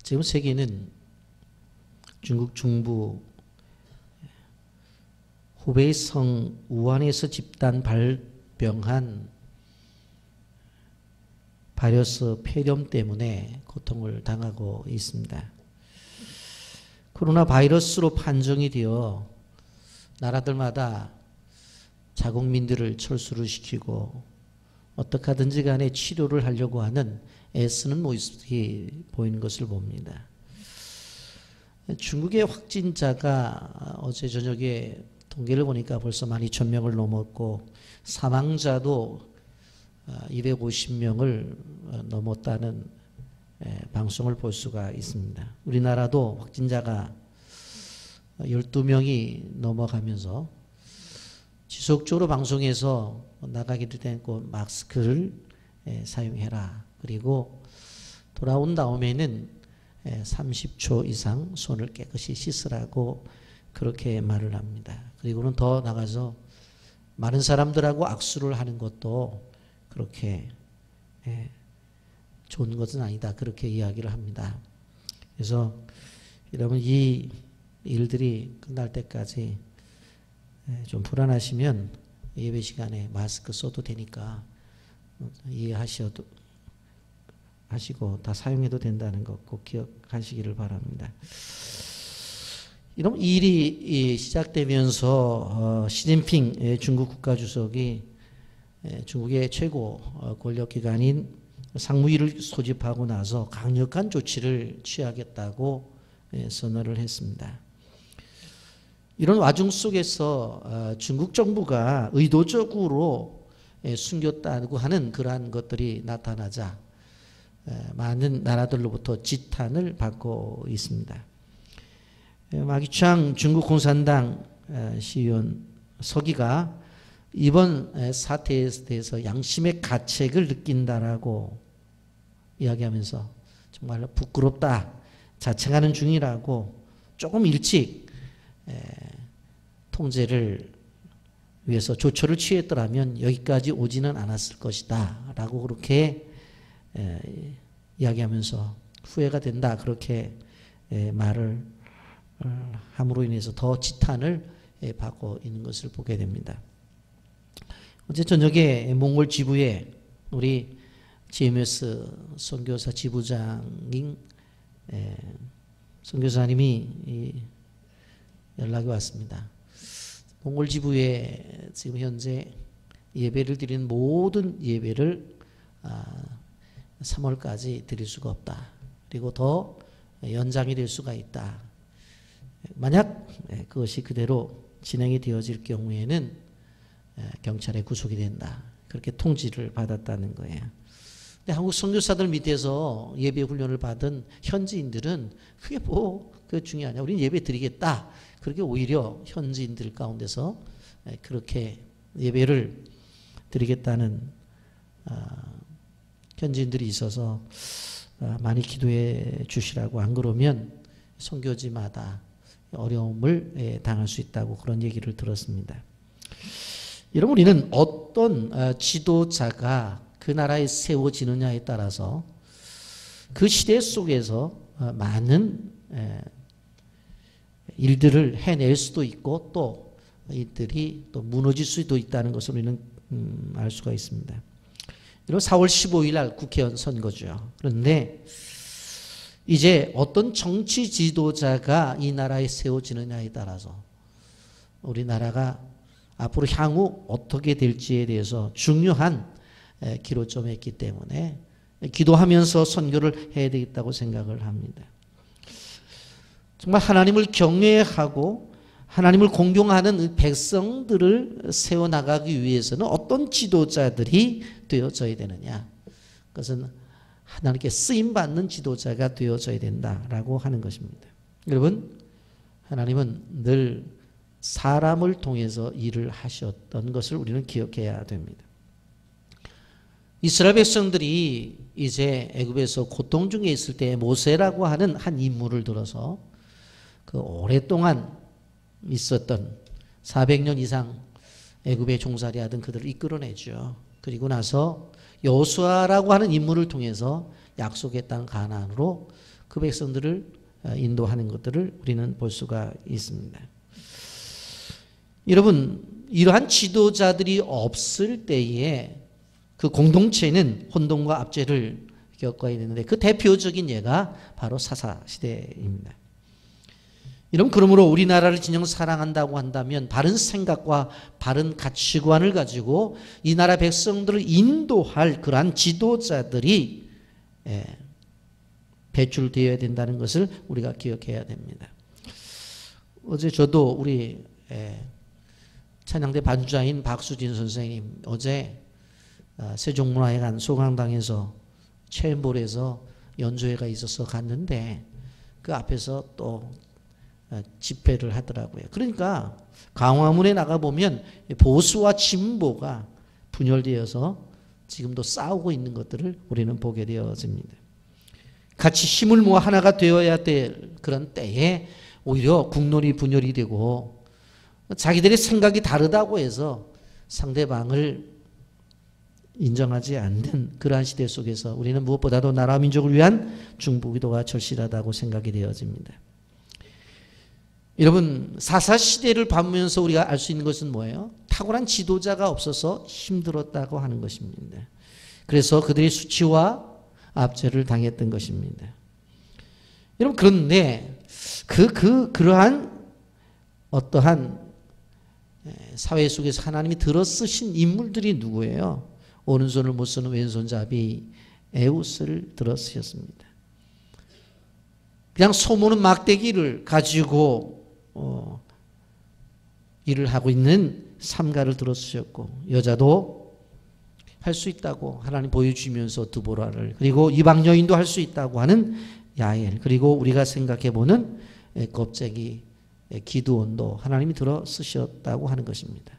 지금 세계는 중국 중부 후베이성 우한에서 집단 발병한 바이러스 폐렴 때문에 고통을 당하고 있습니다. 코로나 바이러스로 판정이 되어 나라들마다 자국민들을 철수를 시키고 어떻게 하든지 간에 치료를 하려고 하는 애쓰는 모습이 보이는 것을 봅니다. 중국의 확진자가 어제 저녁에 통계를 보니까 벌써 12,000명을 넘었고 사망자도 250명을 넘었다는 방송을 볼 수가 있습니다. 우리나라도 확진자가 12명이 넘어가면서 지속적으로 방송에서 나가기도 되고 마스크를 사용해라. 그리고 돌아온 다음에는 30초 이상 손을 깨끗이 씻으라고 그렇게 말을 합니다. 그리고는 더 나가서 많은 사람들하고 악수를 하는 것도 그렇게 좋은 것은 아니다. 그렇게 이야기를 합니다. 그래서 여러분 이 일들이 끝날 때까지 좀 불안하시면 예배 시간에 마스크 써도 되니까 이해하셔도 하시고 다 사용해도 된다는 것 꼭 기억하시기를 바랍니다. 이런 일이 시작되면서 시진핑 중국 국가주석이 중국의 최고 권력기관인 상무위를 소집하고 나서 강력한 조치를 취하겠다고 선언을 했습니다. 이런 와중 속에서 중국 정부가 의도적으로 숨겼다고 하는 그러한 것들이 나타나자 많은 나라들로부터 지탄을 받고 있습니다. 마기창 중국 공산당 시의원 서기가 이번 사태에 대해서 양심의 가책을 느낀다라고 이야기하면서 정말 부끄럽다, 자책하는 중이라고 조금 일찍 통제를 위해서 조처를 취했더라면 여기까지 오지는 않았을 것이다 라고 그렇게 이야기하면서 후회가 된다 그렇게 말을 함으로 인해서 더 지탄을 받고 있는 것을 보게 됩니다. 어제 저녁에 몽골 지부에 우리 GMS 선교사 지부장인 선교사님이 연락이 왔습니다. 몽골 지부에 지금 현재 예배를 드리는 모든 예배를 3월까지 드릴 수가 없다. 그리고 더 연장이 될 수가 있다. 만약 그것이 그대로 진행이 되어질 경우에는 경찰에 구속이 된다. 그렇게 통지를 받았다는 거예요. 근데 한국 선교사들 밑에서 예배 훈련을 받은 현지인들은 그게 뭐 그 중요하냐. 우리는 예배 드리겠다. 그렇게 오히려 현지인들 가운데서 그렇게 예배를 드리겠다는 현지인들이 있어서 많이 기도해 주시라고, 안 그러면 선교지마다 어려움을 당할 수 있다고 그런 얘기를 들었습니다. 여러분, 우리는 어떤 지도자가 그 나라에 세워지느냐에 따라서 그 시대 속에서 많은 일들을 해낼 수도 있고 또 이들이 또 무너질 수도 있다는 것을 우리는 알 수가 있습니다. 여러분, 4월 15일 날 국회의원 선거죠. 그런데 이제 어떤 정치 지도자가 이 나라에 세워지느냐에 따라서 우리나라가 앞으로 향후 어떻게 될지에 대해서 중요한 기로점에 있기 때문에 기도하면서 선교를 해야 되겠다고 생각을 합니다. 정말 하나님을 경외하고 하나님을 공경하는 백성들을 세워나가기 위해서는 어떤 지도자들이 되어져야 되느냐. 그것은 하나님께 쓰임받는 지도자가 되어져야 된다라고 하는 것입니다. 여러분, 하나님은 늘 사람을 통해서 일을 하셨던 것을 우리는 기억해야 됩니다. 이스라엘 백성들이 이제 애굽에서 고통 중에 있을 때 모세라고 하는 한 인물을 들어서 그 오랫동안 있었던 400년 이상 애굽에 종살이하던 그들을 이끌어내죠. 그리고 나서 여호수아라고 하는 인물을 통해서 약속의 땅 가나안으로 그 백성들을 인도하는 것들을 우리는 볼 수가 있습니다. 여러분, 이러한 지도자들이 없을 때에 그 공동체는 혼돈과 압제를 겪어야 되는데 그 대표적인 예가 바로 사사시대입니다. 여러분, 그러므로 우리나라를 진정 사랑한다고 한다면 바른 생각과 바른 가치관을 가지고 이 나라 백성들을 인도할 그러한 지도자들이 배출되어야 된다는 것을 우리가 기억해야 됩니다. 어제 저도 우리 찬양대 반주자인 박수진 선생님 어제 세종문화회관 소강당에서 체험볼에서 연주회가 있어서 갔는데 그 앞에서 또 집회를 하더라고요. 그러니까 광화문에 나가보면 보수와 진보가 분열되어서 지금도 싸우고 있는 것들을 우리는 보게 되어집니다. 같이 힘을 모아 하나가 되어야 될 그런 때에 오히려 국론이 분열이 되고 자기들의 생각이 다르다고 해서 상대방을 인정하지 않는 그러한 시대 속에서 우리는 무엇보다도 나라 민족을 위한 중보기도가 절실하다고 생각이 되어집니다. 여러분, 사사시대를 봐보면서 우리가 알 수 있는 것은 뭐예요? 탁월한 지도자가 없어서 힘들었다고 하는 것입니다. 그래서 그들이 수치와 압제를 당했던 것입니다. 여러분, 그런데 그러한 어떠한 사회 속에서 하나님이 들어 쓰신 인물들이 누구예요? 오른손을 못 쓰는 왼손잡이 에우스를 들어 쓰셨습니다. 그냥 소모는 막대기를 가지고 일을 하고 있는 삼가를 들어 쓰셨고, 여자도 할 수 있다고 하나님 보여주면서 드보라를, 그리고 이방 여인도 할 수 있다고 하는 야엘, 그리고 우리가 생각해보는 겁쟁이 기드온도 하나님이 들어 쓰셨다고 하는 것입니다.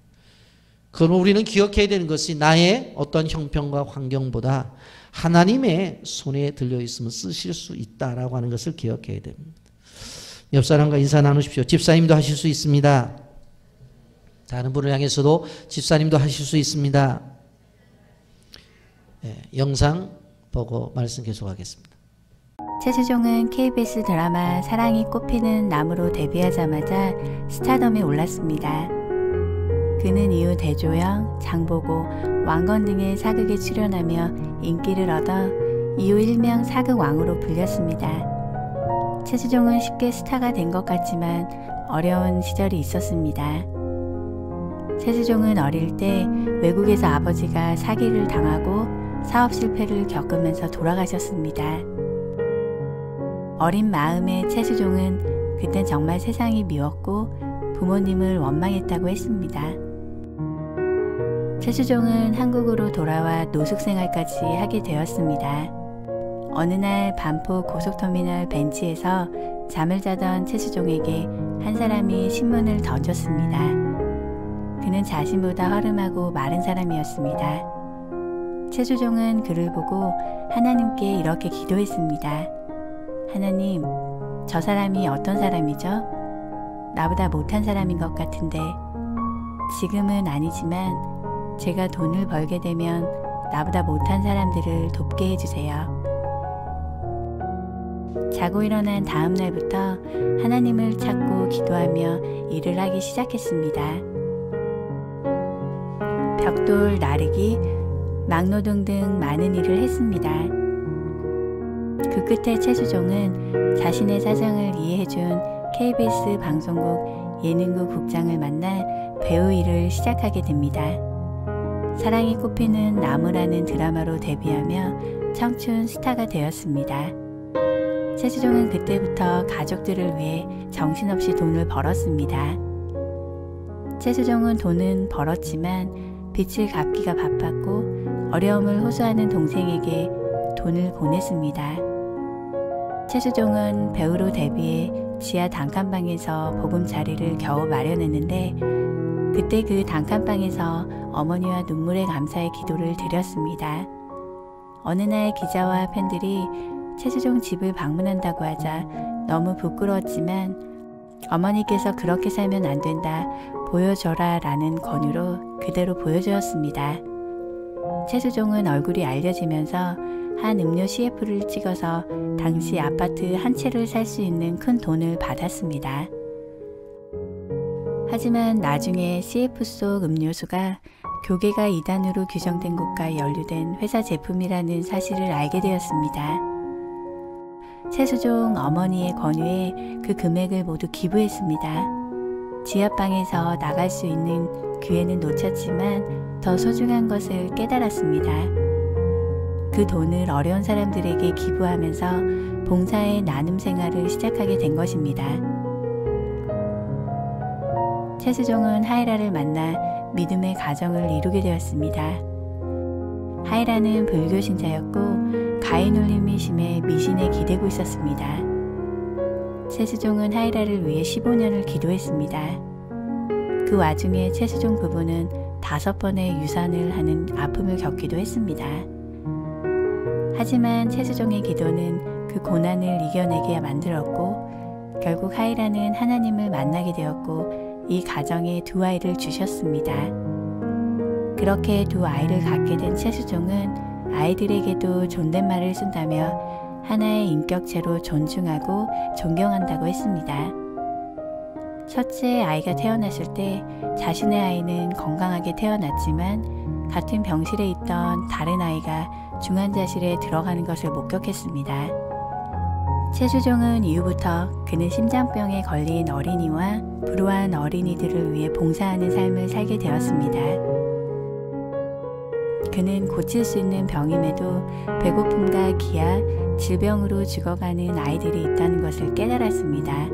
그러나 우리는 기억해야 되는 것이 나의 어떤 형편과 환경보다 하나님의 손에 들려있으면 쓰실 수 있다라고 하는 것을 기억해야 됩니다. 옆 사람과 인사 나누십시오. 집사님도 하실 수 있습니다. 다른 분을 향해서도 집사님도 하실 수 있습니다. 영상 보고 말씀 계속하겠습니다. 최수종은 KBS 드라마 사랑이 꽃피는 나무로 데뷔하자마자 스타덤에 올랐습니다. 그는 이후 대조영, 장보고, 왕건 등의 사극에 출연하며 인기를 얻어 이후 일명 사극왕으로 불렸습니다. 최수종은 쉽게 스타가 된 것 같지만 어려운 시절이 있었습니다. 최수종은 어릴 때 외국에서 아버지가 사기를 당하고 사업 실패를 겪으면서 돌아가셨습니다. 어린 마음의 최수종은 그땐 정말 세상이 미웠고 부모님을 원망했다고 했습니다. 최수종은 한국으로 돌아와 노숙생활까지 하게 되었습니다. 어느 날 반포 고속터미널 벤치에서 잠을 자던 최수종에게 한 사람이 신문을 던졌습니다. 그는 자신보다 허름하고 마른 사람이었습니다. 최수종은 그를 보고 하나님께 이렇게 기도했습니다. 하나님, 저 사람이 어떤 사람이죠? 나보다 못한 사람인 것 같은데 지금은 아니지만 제가 돈을 벌게 되면 나보다 못한 사람들을 돕게 해주세요. 자고 일어난 다음 날부터 하나님을 찾고 기도하며 일을 하기 시작했습니다. 벽돌 나르기, 막노동 등 많은 일을 했습니다. 그 끝에 최수종은 자신의 사정을 이해해준 KBS 방송국 예능국 국장을 만나 배우 일을 시작하게 됩니다. 사랑이 꽃피는 나무라는 드라마로 데뷔하며 청춘 스타가 되었습니다. 최수종은 그때부터 가족들을 위해 정신없이 돈을 벌었습니다. 최수종은 돈은 벌었지만 빚을 갚기가 바빴고 어려움을 호소하는 동생에게 돈을 보냈습니다. 최수종은 배우로 데뷔해 지하 단칸방에서 보금자리를 겨우 마련했는데 그때 그 단칸방에서 어머니와 눈물의 감사의 기도를 드렸습니다. 어느 날 기자와 팬들이 최수종 집을 방문한다고 하자 너무 부끄러웠지만 어머니께서 그렇게 살면 안 된다, 보여줘라 라는 권유로 그대로 보여주었습니다. 최수종은 얼굴이 알려지면서 한 음료 CF를 찍어서 당시 아파트 한 채를 살 수 있는 큰 돈을 받았습니다. 하지만 나중에 CF 속 음료수가 교계가 2단으로 규정된 곳과 연루된 회사 제품이라는 사실을 알게 되었습니다. 최수종 어머니의 권유에 그 금액을 모두 기부했습니다. 지하방에서 나갈 수 있는 기회는 놓쳤지만 더 소중한 것을 깨달았습니다. 그 돈을 어려운 사람들에게 기부하면서 봉사의 나눔 생활을 시작하게 된 것입니다. 최수종은 하이라를 만나 믿음의 가정을 이루게 되었습니다. 하이라는 불교 신자였고 가해놀림이 심해 미신에 기대고 있었습니다. 최수종은 하이라를 위해 15년을 기도했습니다. 그 와중에 최수종 부부는 5번의 유산을 하는 아픔을 겪기도 했습니다. 하지만 최수종의 기도는 그 고난을 이겨내게 만들었고 결국 하이라는 하나님을 만나게 되었고 이 가정에 2아이를 주셨습니다. 그렇게 2아이를 갖게 된 최수종은 아이들에게도 존댓말을 쓴다며 하나의 인격체로 존중하고 존경한다고 했습니다. 첫째 아이가 태어났을 때 자신의 아이는 건강하게 태어났지만 같은 병실에 있던 다른 아이가 중환자실에 들어가는 것을 목격했습니다. 최수종은 이후부터 그는 심장병에 걸린 어린이와 불우한 어린이들을 위해 봉사하는 삶을 살게 되었습니다. 그는 고칠 수 있는 병임에도 배고픔과 기아, 질병으로 죽어가는 아이들이 있다는 것을 깨달았습니다.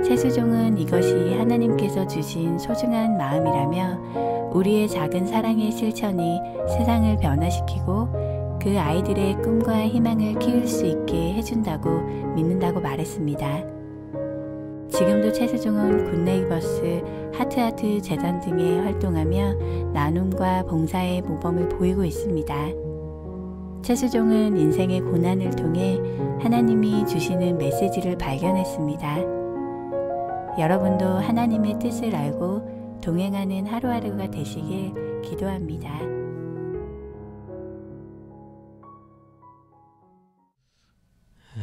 최수종은 이것이 하나님께서 주신 소중한 마음이라며 우리의 작은 사랑의 실천이 세상을 변화시키고 그 아이들의 꿈과 희망을 키울 수 있게 해준다고 믿는다고 말했습니다. 지금도 최수종은 굿네이버스, 하트하트 재단 등에 활동하며 나눔과 봉사의 모범을 보이고 있습니다. 최수종은 인생의 고난을 통해 하나님이 주시는 메시지를 발견했습니다. 여러분도 하나님의 뜻을 알고 동행하는 하루하루가 되시길 기도합니다.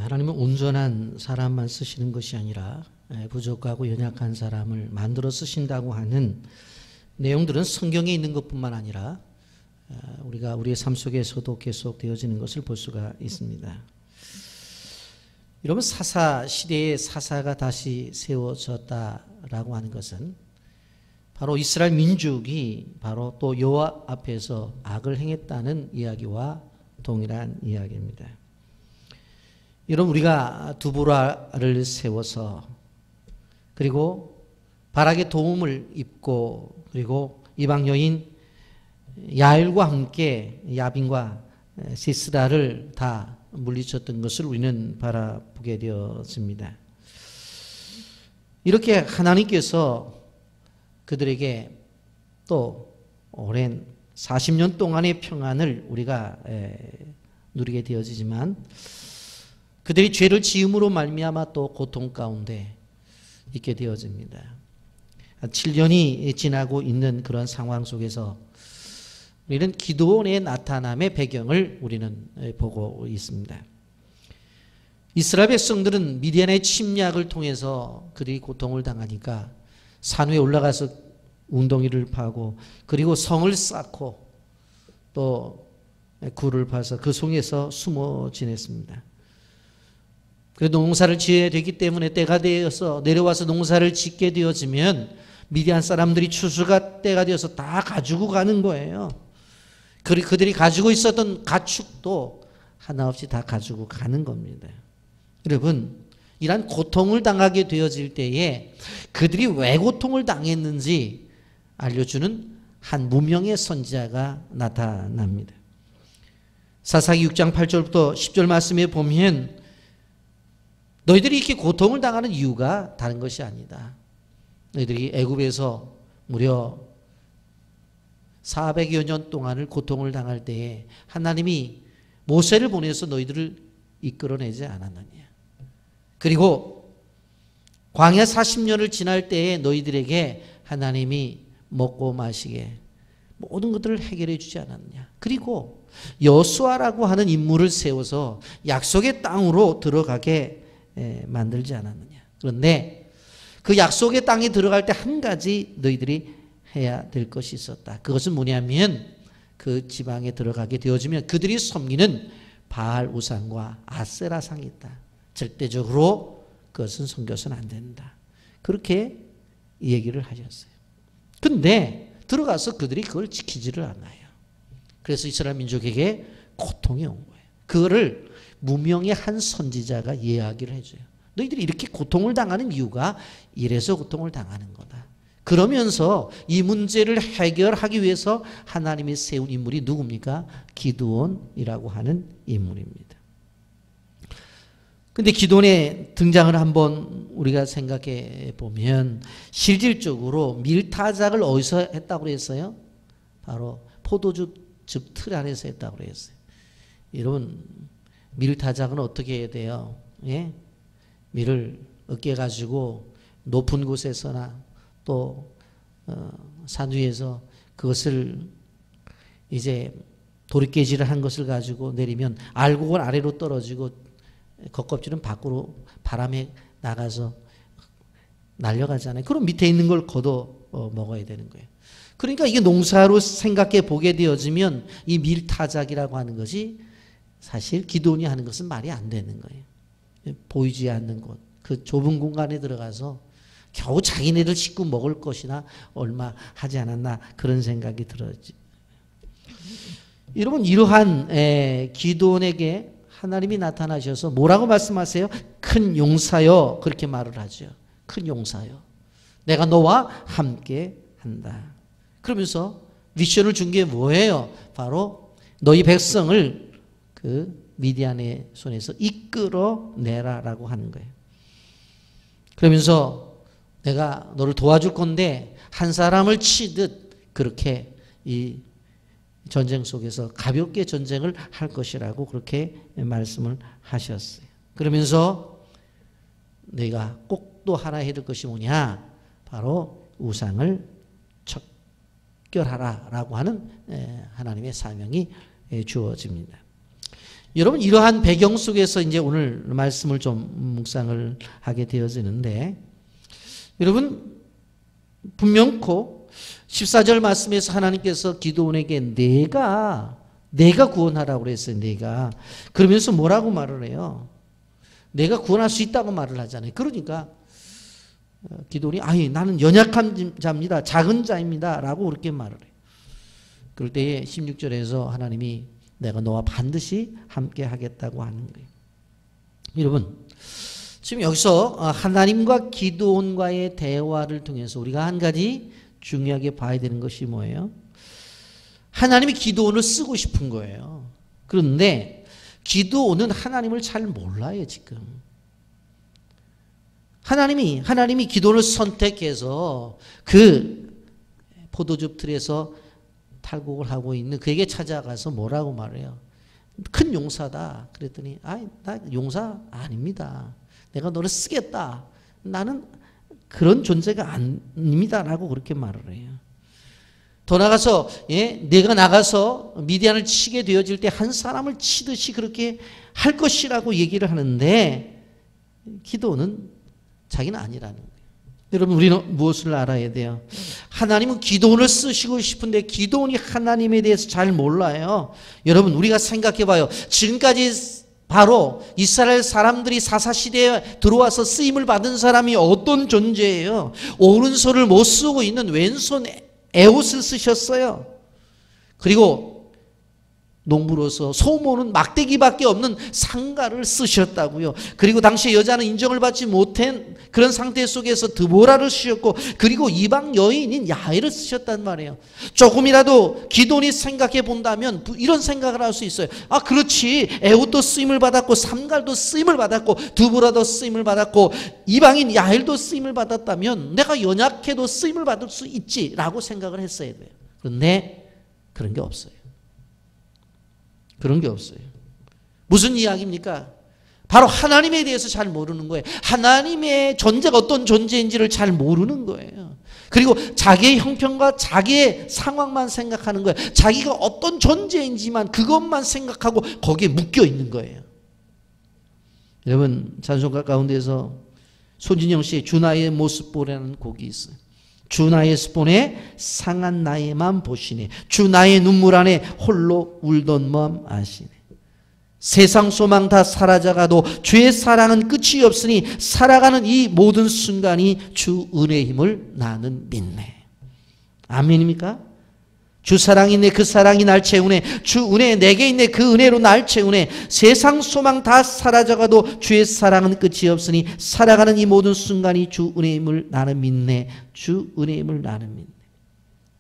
하나님은 온전한 사람만 쓰시는 것이 아니라 부족하고 연약한 사람을 만들어 쓰신다고 하는 내용들은 성경에 있는 것뿐만 아니라 우리가 우리의 삶 속에서도 계속 되어지는 것을 볼 수가 있습니다. 여러분, 사사 시대에 사사가 다시 세워졌다라고 하는 것은 바로 이스라엘 민족이 바로 또 여호와 앞에서 악을 행했다는 이야기와 동일한 이야기입니다. 여러분, 우리가 두보라를 세워서 그리고 바락의 도움을 입고 그리고 이방 여인 야엘과 함께 야빈과 시스라를 다 물리쳤던 것을 우리는 바라보게 되었습니다. 이렇게 하나님께서 그들에게 또 오랜 40년 동안의 평안을 우리가 누리게 되어지지만 그들이 죄를 지음으로 말미암아 또 고통 가운데 있게 되어집니다. 7년이 지나고 있는 그런 상황 속에서 우리는 기드온의 나타남의 배경을 우리는 보고 있습니다. 이스라엘 백성들은 미디안의 침략을 통해서 그들이 고통을 당하니까 산 위에 올라가서 웅덩이를 파고 그리고 성을 쌓고 또 굴을 파서 그 속에서 숨어 지냈습니다. 그래도 농사를 지어야 되기 때문에 때가 되어서 내려와서 농사를 짓게 되어지면 미디안 사람들이 추수가 때가 되어서 다 가지고 가는 거예요. 그들이 가지고 있었던 가축도 하나 없이 다 가지고 가는 겁니다. 여러분, 이러한 고통을 당하게 되어질 때에 그들이 왜 고통을 당했는지 알려주는 한 무명의 선지자가 나타납니다. 사사기 6장 8절부터 10절 말씀에 보면 너희들이 이렇게 고통을 당하는 이유가 다른 것이 아니다. 너희들이 애굽에서 무려 400여 년 동안을 고통을 당할 때에 하나님이 모세를 보내서 너희들을 이끌어내지 않았느냐. 그리고 광야 40년을 지날 때에 너희들에게 하나님이 먹고 마시게 모든 것들을 해결해 주지 않았느냐. 그리고 여수아라고 하는 인물을 세워서 약속의 땅으로 들어가게 만들지 않았느냐. 그런데 그 약속의 땅에 들어갈 때 한 가지 너희들이 해야 될 것이 있었다. 그것은 뭐냐면 그 지방에 들어가게 되어지면 그들이 섬기는 바알 우상과 아세라 상이 있다. 절대적으로 그것은 섬겨서는 안 된다. 그렇게 얘기를 하셨어요. 근데 들어가서 그들이 그걸 지키지를 않아요. 그래서 이스라엘 민족에게 고통이 온 거예요. 그거를 무명의 한 선지자가 이야기를 해줘요. 너희들이 이렇게 고통을 당하는 이유가 이래서 고통을 당하는 거다. 그러면서 이 문제를 해결하기 위해서 하나님이 세운 인물이 누굽니까? 기드온이라고 하는 인물입니다. 근데 기드온의 등장을 한번 우리가 생각해 보면 실질적으로 밀타작을 어디서 했다고 그랬어요? 바로 포도즙 틀 안에서 했다고 그랬어요. 여러분, 밀타작은 어떻게 해야 돼요? 예? 밀을 으깨 가지고 높은 곳에서나 또 산 위에서 그것을 이제 도리깨질을 한 것을 가지고 내리면 알곡은 아래로 떨어지고 겉껍질은 밖으로 바람에 나가서 날려가잖아요. 그럼 밑에 있는 걸 걷어 먹어야 되는 거예요. 그러니까 이게 농사로 생각해 보게 되어지면 이 밀타작이라고 하는 것이 사실 기드온이 하는 것은 말이 안 되는 거예요. 보이지 않는 곳, 그 좁은 공간에 들어가서 겨우 자기네들 식구 먹을 것이나 얼마 하지 않았나 그런 생각이 들었지. 여러분, 이러한 기드온에게 하나님이 나타나셔서 뭐라고 말씀하세요? 큰 용사여, 그렇게 말을 하죠. 큰 용사여, 내가 너와 함께 한다. 그러면서 미션을 준 게 뭐예요? 바로 너희 백성을 그 미디안의 손에서 이끌어내라라고 하는 거예요. 그러면서 내가 너를 도와줄 건데 한 사람을 치듯 그렇게 이 전쟁 속에서 가볍게 전쟁을 할 것이라고 그렇게 말씀을 하셨어요. 그러면서 내가 꼭 또 하나 해야 될 것이 뭐냐? 바로 우상을 척결하라라고 하는 하나님의 사명이 주어집니다. 여러분, 이러한 배경 속에서 이제 오늘 말씀을 좀 묵상을 하게 되어지는데, 여러분, 분명코 14절 말씀에서 하나님께서 기드온에게 내가 구원하라고 그랬어요. 내가. 그러면서 뭐라고 말을 해요? 내가 구원할 수 있다고 말을 하잖아요. 그러니까 기드온이 나는 연약한 자입니다. 작은 자입니다. 라고 그렇게 말을 해요. 그럴 때에 16절에서 하나님이 내가 너와 반드시 함께 하겠다고 하는 거예요. 여러분, 지금 여기서 하나님과 기드온과의 대화를 통해서 우리가 한 가지 중요하게 봐야 되는 것이 뭐예요? 하나님이 기드온을 쓰고 싶은 거예요. 그런데 기드온은 하나님을 잘 몰라요, 지금. 하나님이 기드온을 선택해서 그 포도즙 틀에서 탈곡을 하고 있는 그에게 찾아가서 뭐라고 말해요? 큰 용사다. 그랬더니 나 용사 아닙니다. 내가 너를 쓰겠다. 나는 그런 존재가 아닙니다라고 그렇게 말을 해요. 더 나가서 내가 나가서 미디안을 치게 되어질 때 한 사람을 치듯이 그렇게 할 것이라고 얘기를 하는데 기드온은 자기는 아니라는 거예요. 여러분, 우리는 무엇을 알아야 돼요? 하나님은 기드온을 쓰시고 싶은데 기드온이 하나님에 대해서 잘 몰라요. 여러분, 우리가 생각해 봐요. 지금까지 바로 이스라엘 사람들이 사사시대에 들어와서 쓰임을 받은 사람이 어떤 존재예요? 오른손을 못 쓰고 있는 왼손 에옷을 쓰셨어요. 그리고 농부로서 소모는 막대기밖에 없는 상가를 쓰셨다고요. 그리고 당시 여자는 인정을 받지 못한 그런 상태 속에서 드보라를 쓰셨고, 그리고 이방 여인인 야엘을 쓰셨단 말이에요. 조금이라도 기드온이 생각해 본다면 이런 생각을 할 수 있어요. 그렇지, 에옷도 쓰임을 받았고 삼갈도 쓰임을 받았고 드보라도 쓰임을 받았고 이방인 야엘도 쓰임을 받았다면 내가 연약해도 쓰임을 받을 수 있지라고 생각을 했어야 돼요. 그런데 그런 게 없어요. 그런 게 없어요. 무슨 이야기입니까? 바로 하나님에 대해서 잘 모르는 거예요. 하나님의 존재가 어떤 존재인지를 잘 모르는 거예요. 그리고 자기의 형편과 자기의 상황만 생각하는 거예요. 자기가 어떤 존재인지만 그것만 생각하고 거기에 묶여 있는 거예요. 여러분, 찬송가 가운데서 손진영 씨의 주 나의 모습 보라는 곡이 있어요. 주 나의 스폰에 상한 나의 맘 보시네. 주 나의 눈물 안에 홀로 울던 마음 아시네. 세상 소망 다 사라져가도 주의 사랑은 끝이 없으니 살아가는 이 모든 순간이 주 은혜의 힘을 나는 믿네. 아멘입니까? 주 사랑이 있네. 그 사랑이 날 채우네. 주 은혜 내게 있네. 그 은혜로 날 채우네. 세상 소망 다 사라져가도 주의 사랑은 끝이 없으니 살아가는 이 모든 순간이 주 은혜의 힘을 나는 믿네. 주 은혜의 힘을 나는 믿네.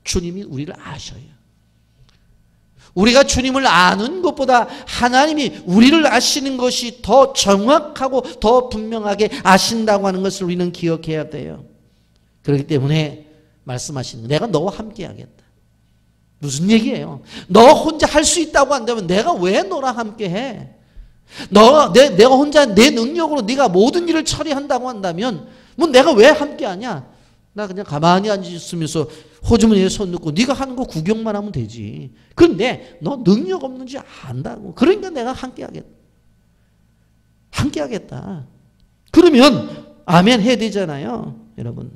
주님이 우리를 아셔요. 우리가 주님을 아는 것보다 하나님이 우리를 아시는 것이 더 정확하고 더 분명하게 아신다고 하는 것을 우리는 기억해야 돼요. 그렇기 때문에 말씀하시는 거예요. 내가 너와 함께 하겠다. 무슨 얘기예요? 너 혼자 할 수 있다고 한다면 내가 왜 너랑 함께 해? 내가 혼자 내 능력으로 네가 모든 일을 처리한다고 한다면 뭐 내가 왜 함께 하냐? 나 그냥 가만히 앉아있으면서 호주머니에 손 넣고 네가 하는 거 구경만 하면 되지. 그런데 너 능력 없는지 안다고. 그러니까 내가 함께 하겠다. 함께 하겠다. 그러면 아멘 해야 되잖아요. 여러분.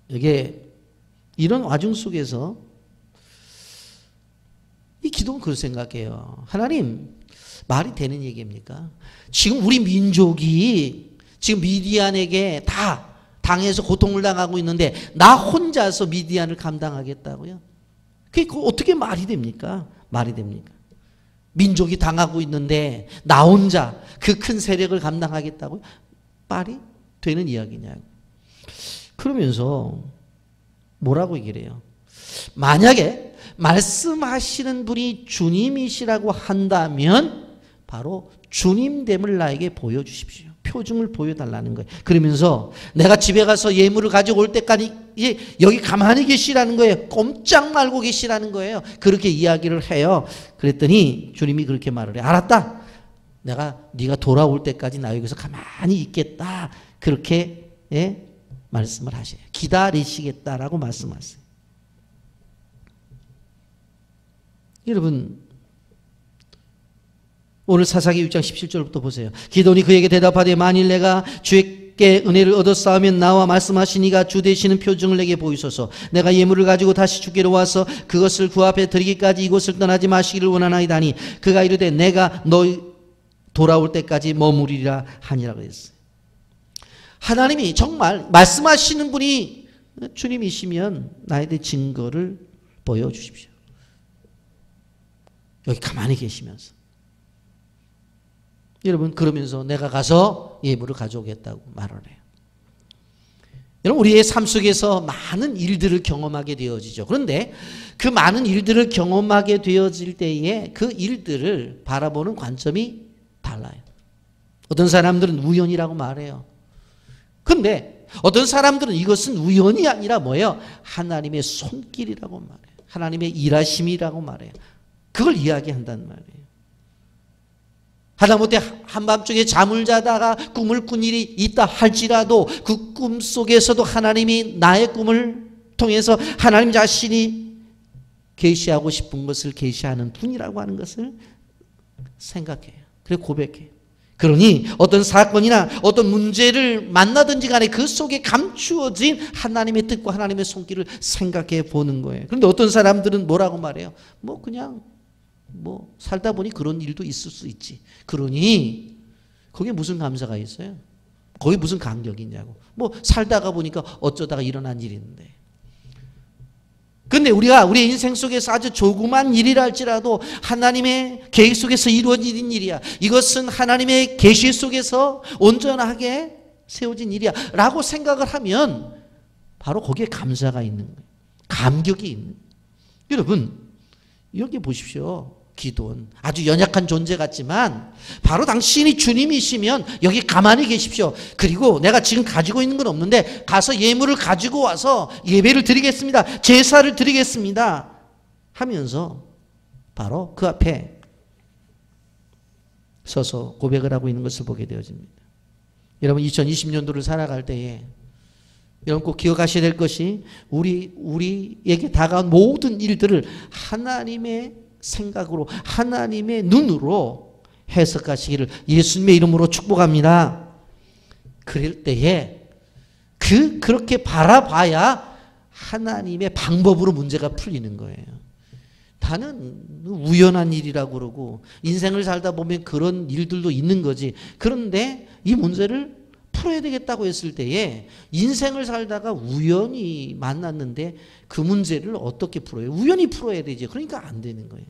이게 이런 와중 속에서 이 기도는 그걸 생각해요. 하나님, 말이 되는 얘기입니까? 지금 우리 민족이 지금 미디안에게 다 당해서 고통을 당하고 있는데 나 혼자서 미디안을 감당하겠다고요? 그게 어떻게 말이 됩니까? 말이 됩니까? 민족이 당하고 있는데 나 혼자 그 큰 세력을 감당하겠다고요? 말이 되는 이야기냐고. 그러면서 뭐라고 얘기를 해요? 만약에 말씀하시는 분이 주님이시라고 한다면 바로 주님됨을 나에게 보여주십시오. 표징을 보여달라는 거예요. 그러면서 내가 집에 가서 예물을 가지고 올 때까지 여기 가만히 계시라는 거예요. 꼼짝 말고 계시라는 거예요. 그렇게 이야기를 해요. 그랬더니 주님이 그렇게 말을 해요. 알았다. 네가 돌아올 때까지 나 여기서 가만히 있겠다. 그렇게 말씀을 하셔요. 기다리시겠다라고 말씀하세요. 여러분, 오늘 사사기 6장 17절부터 보세요. 기도니 그에게 대답하되 만일 내가 주께 은혜를 얻었사오면 나와 말씀하시니가 주 되시는 표징을 내게 보이소서. 내가 예물을 가지고 다시 주께로 와서 그것을 그 앞에 드리기까지 이곳을 떠나지 마시기를 원하나이다니 그가 이르되 내가 너희 돌아올 때까지 머무리라 하니라 그랬어요. 하나님이 정말 말씀하시는 분이 주님이시면 나에 대해 증거를 보여주십시오. 여기 가만히 계시면서. 여러분, 그러면서 내가 가서 예물을 가져오겠다고 말을 해요. 여러분, 우리의 삶 속에서 많은 일들을 경험하게 되어지죠. 그런데 그 많은 일들을 경험하게 되어질 때에 그 일들을 바라보는 관점이 달라요. 어떤 사람들은 우연이라고 말해요. 근데 어떤 사람들은 이것은 우연이 아니라 뭐예요? 하나님의 손길이라고 말해요. 하나님의 일하심이라고 말해요. 그걸 이야기한단 말이에요. 하다못해 한밤중에 잠을 자다가 꿈을 꾼 일이 있다 할지라도 그 꿈 속에서도 하나님이 나의 꿈을 통해서 하나님 자신이 계시하고 싶은 것을 계시하는 분이라고 하는 것을 생각해요. 그리고 고백해요. 그러니 어떤 사건이나 어떤 문제를 만나든지 간에 그 속에 감추어진 하나님의 뜻과 하나님의 손길을 생각해 보는 거예요. 그런데 어떤 사람들은 뭐라고 말해요? 그냥 살다 보니 그런 일도 있을 수 있지. 그러니 거기에 무슨 감사가 있어요? 거기 무슨 감격이 있냐고. 살다가 보니까 어쩌다가 일어난 일인데. 근데 우리가 우리의 인생 속에서 아주 조그만 일이라 할지라도 하나님의 계획 속에서 이루어진 일이야. 이것은 하나님의 계시 속에서 온전하게 세워진 일이야 라고 생각을 하면 바로 거기에 감사가 있는 거예요. 감격이 있는 거예요. 여러분, 여기 보십시오. 기도는 아주 연약한 존재 같지만 바로 당신이 주님이시면 여기 가만히 계십시오. 그리고 내가 지금 가지고 있는 건 없는데 가서 예물을 가지고 와서 예배를 드리겠습니다. 제사를 드리겠습니다. 하면서 바로 그 앞에 서서 고백을 하고 있는 것을 보게 되어집니다. 여러분 2020년도를 살아갈 때에 여러분 꼭 기억하셔야 될 것이 우리에게 다가온 모든 일들을 하나님의 생각으로 하나님의 눈으로 해석하시기를 예수님의 이름으로 축복합니다. 그럴 때에 그렇게 바라봐야 하나님의 방법으로 문제가 풀리는 거예요. 나는 우연한 일이라고 그러고 인생을 살다 보면 그런 일들도 있는 거지. 그런데 이 문제를 풀어야 되겠다고 했을 때에 인생을 살다가 우연히 만났는데 그 문제를 어떻게 풀어요? 우연히 풀어야 되죠. 그러니까 안 되는 거예요.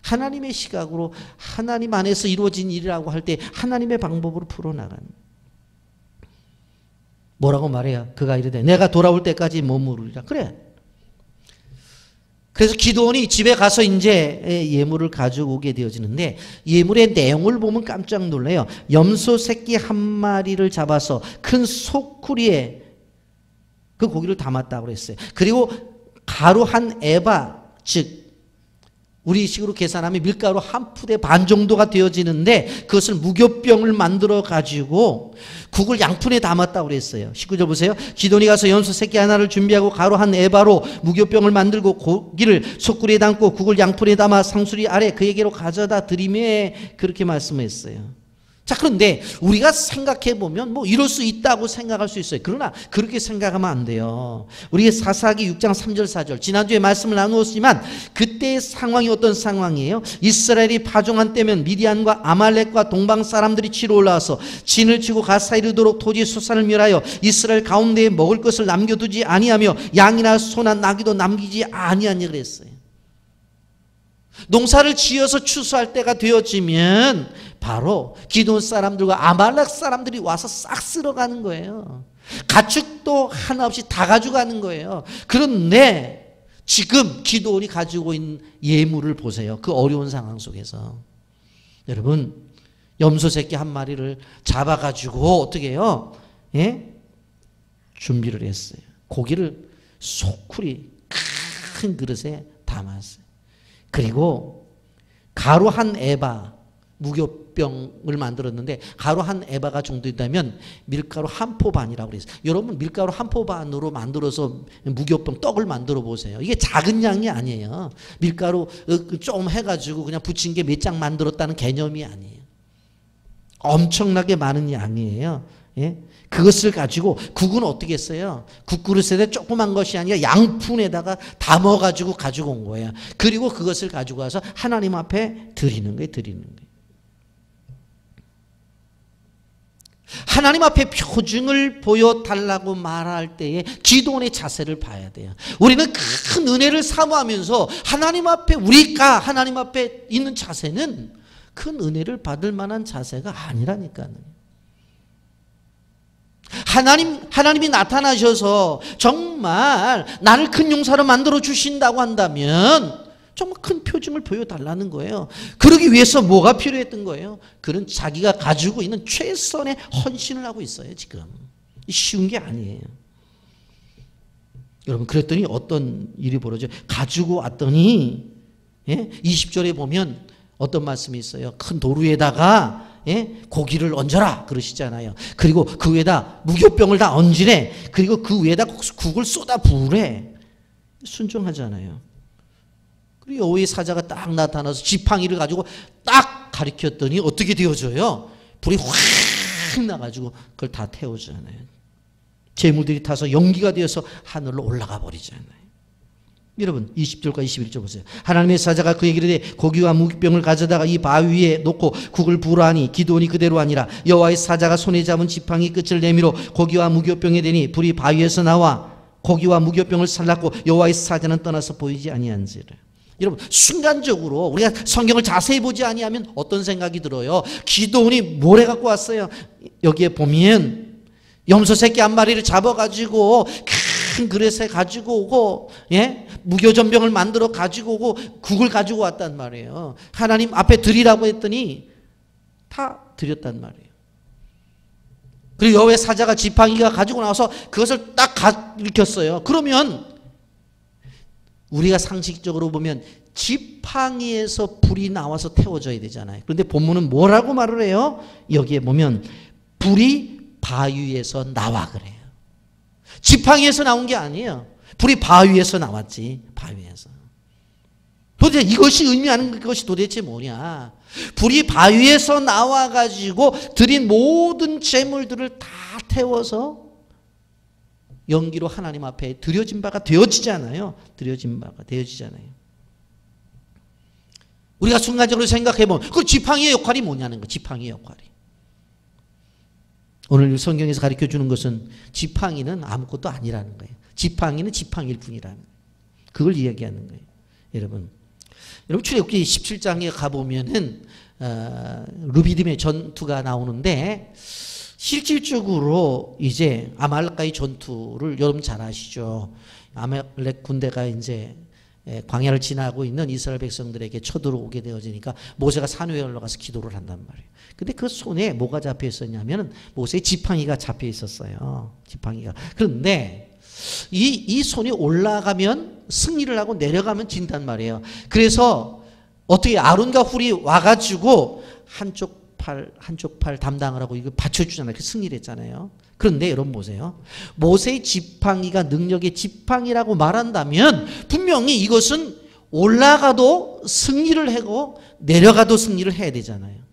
하나님의 시각으로 하나님 안에서 이루어진 일이라고 할 때 하나님의 방법으로 풀어나가는. 뭐라고 말해야 그가 이르되 내가 돌아올 때까지 머무르리라. 그래. 그래서 기드온이 집에 가서 이제 예물을 가져오게 되어지는데 예물의 내용을 보면 깜짝 놀라요. 염소 새끼 한 마리를 잡아서 큰 소쿠리에 그 고기를 담았다고 그랬어요. 그리고 가루 한 에바, 즉 우리식으로 계산하면 밀가루 한 푸대 반 정도가 되어지는데 그것을 무교병을 만들어 가지고 국을 양푼에 담았다고 그랬어요. 19절 보세요. 기드온이 가서 염소 새끼 하나를 준비하고 가루 한 에바로 무교병을 만들고 고기를 솥구리에 담고 국을 양푼에 담아 상수리 아래 그에게로 가져다 드리매 그렇게 말씀했어요. 자, 그런데 우리가 생각해 보면 뭐 이럴 수 있다고 생각할 수 있어요. 그러나 그렇게 생각하면 안 돼요. 우리의 사사기 6장 3절 4절 지난주에 말씀을 나누었지만 그때의 상황이 어떤 상황이에요? 이스라엘이 파종한 때면 미디안과 아말렉과 동방 사람들이 치러 올라와서 진을 치고 가사에 이르도록 토지 소산을 멸하여 이스라엘 가운데에 먹을 것을 남겨두지 아니하며 양이나 소나 나귀도 남기지 아니하니 그랬어요. 농사를 지어서 추수할 때가 되어지면 바로 기드온 사람들과 아말렉 사람들이 와서 싹 쓸어가는 거예요. 가축도 하나 없이 다 가져가는 거예요. 그런데 지금 기드온이 가지고 있는 예물을 보세요. 그 어려운 상황 속에서. 여러분 염소 새끼 한 마리를 잡아가지고 어떻게 해요? 예? 준비를 했어요. 고기를 소쿠리 큰 그릇에 담았어요. 그리고 가루 한 에바 무교병을 만들었는데 가루 한 에바가 정도 있다면 밀가루 한 포 반이라고 그랬어요. 여러분 밀가루 한 포 반으로 만들어서 무교병 떡을 만들어 보세요. 이게 작은 양이 아니에요. 밀가루 좀 해가지고 그냥 부친 게 몇 장 만들었다는 개념이 아니에요. 엄청나게 많은 양이에요. 예? 그것을 가지고 국은 어떻게 했어요? 국그릇에 조그만 것이 아니라 양푼에다가 담아가지고 가지고 온 거예요. 그리고 그것을 가지고 와서 하나님 앞에 드리는 거예요. 드리는 거예요. 하나님 앞에 표징을 보여달라고 말할 때에 기도원의 자세를 봐야 돼요. 우리는 큰 은혜를 사모하면서 하나님 앞에 우리가 하나님 앞에 있는 자세는 큰 은혜를 받을 만한 자세가 아니라니까요. 하나님이 나타나셔서 정말 나를 큰 용사로 만들어 주신다고 한다면 정말 큰 표징을 보여달라는 거예요. 그러기 위해서 뭐가 필요했던 거예요? 그는 자기가 가지고 있는 최선의 헌신을 하고 있어요. 지금 쉬운 게 아니에요. 여러분 그랬더니 어떤 일이 벌어져요? 가지고 왔더니 20절에 보면 어떤 말씀이 있어요? 큰 도루에다가 고기를 얹어라 그러시잖아요. 그리고 그 위에다 무교병을 다 얹으래. 그리고 그 위에다 국을 쏟아 부으래. 순종하잖아요. 그리고 여호와의 사자가 딱 나타나서 지팡이를 가지고 딱 가리켰더니 어떻게 되어져요? 불이 확 나가지고 그걸 다 태우잖아요. 재물들이 타서 연기가 되어서 하늘로 올라가 버리잖아요. 여러분 20절과 21절 보세요. 하나님의 사자가 그에게 이르되 고기와 무교병을 가져다가 이 바위 위에 놓고 국을 부으라 하니 기드온이 그대로 하니라. 여호와의 사자가 손에 잡은 지팡이 끝을 내밀어 고기와 무교병에 대니 불이 바위에서 나와 고기와 무교병을 살랐고 여호와의 사자는 떠나서 보이지 아니한지라. 여러분 순간적으로 우리가 성경을 자세히 보지 아니하면 어떤 생각이 들어요? 기드온이 뭘 해갖고 왔어요? 여기에 보면 염소 새끼 한 마리를 잡아가지고 큰 그릇에 가지고 오고 무교전병을 만들어 가지고 오고 국을 가지고 왔단 말이에요. 하나님 앞에 드리라고 했더니 다 드렸단 말이에요. 그리고 여호와의 사자가 지팡이가 가지고 나와서 그것을 딱 가리켰어요. 그러면 우리가 상식적으로 보면 지팡이에서 불이 나와서 태워져야 되잖아요. 그런데 본문은 뭐라고 말을 해요? 여기에 보면 불이 바위에서 나와 그래요. 지팡이에서 나온 게 아니에요. 불이 바위에서 나왔지. 바위에서. 도대체 이것이 의미하는 것이 도대체 뭐냐? 불이 바위에서 나와가지고 드린 모든 재물들을 다 태워서 연기로 하나님 앞에 드려진 바가 되어지잖아요. 드려진 바가 되어지잖아요. 우리가 순간적으로 생각해보면 그 지팡이의 역할이 뭐냐는 거예요. 지팡이의 역할이. 오늘 성경에서 가르쳐주는 것은 지팡이는 아무것도 아니라는 거예요. 지팡이는 지팡이일 뿐이라는 거예요. 그걸 이야기하는 거예요. 여러분 출애굽기 17장에 가보면은 르비딤의 전투가 나오는데 실질적으로 이제 아말렉과의 전투를 여러분 잘 아시죠. 아말렉 군대가 이제 광야를 지나고 있는 이스라엘 백성들에게 쳐들어오게 되어지니까 모세가 산 위에 올라가서 기도를 한단 말이에요. 근데 그 손에 뭐가 잡혀 있었냐면 모세의 지팡이가 잡혀 있었어요. 지팡이가. 그런데 이 손이 올라가면 승리를 하고 내려가면 진단 말이에요. 그래서 어떻게 아론과 훌이 와가지고 한쪽 팔 담당을 하고 이거 받쳐주잖아요. 그 승리를 했잖아요. 그런데 여러분 보세요. 모세의 지팡이가 능력의 지팡이라고 말한다면 분명히 이것은 올라가도 승리를 하고 내려가도 승리를 해야 되잖아요.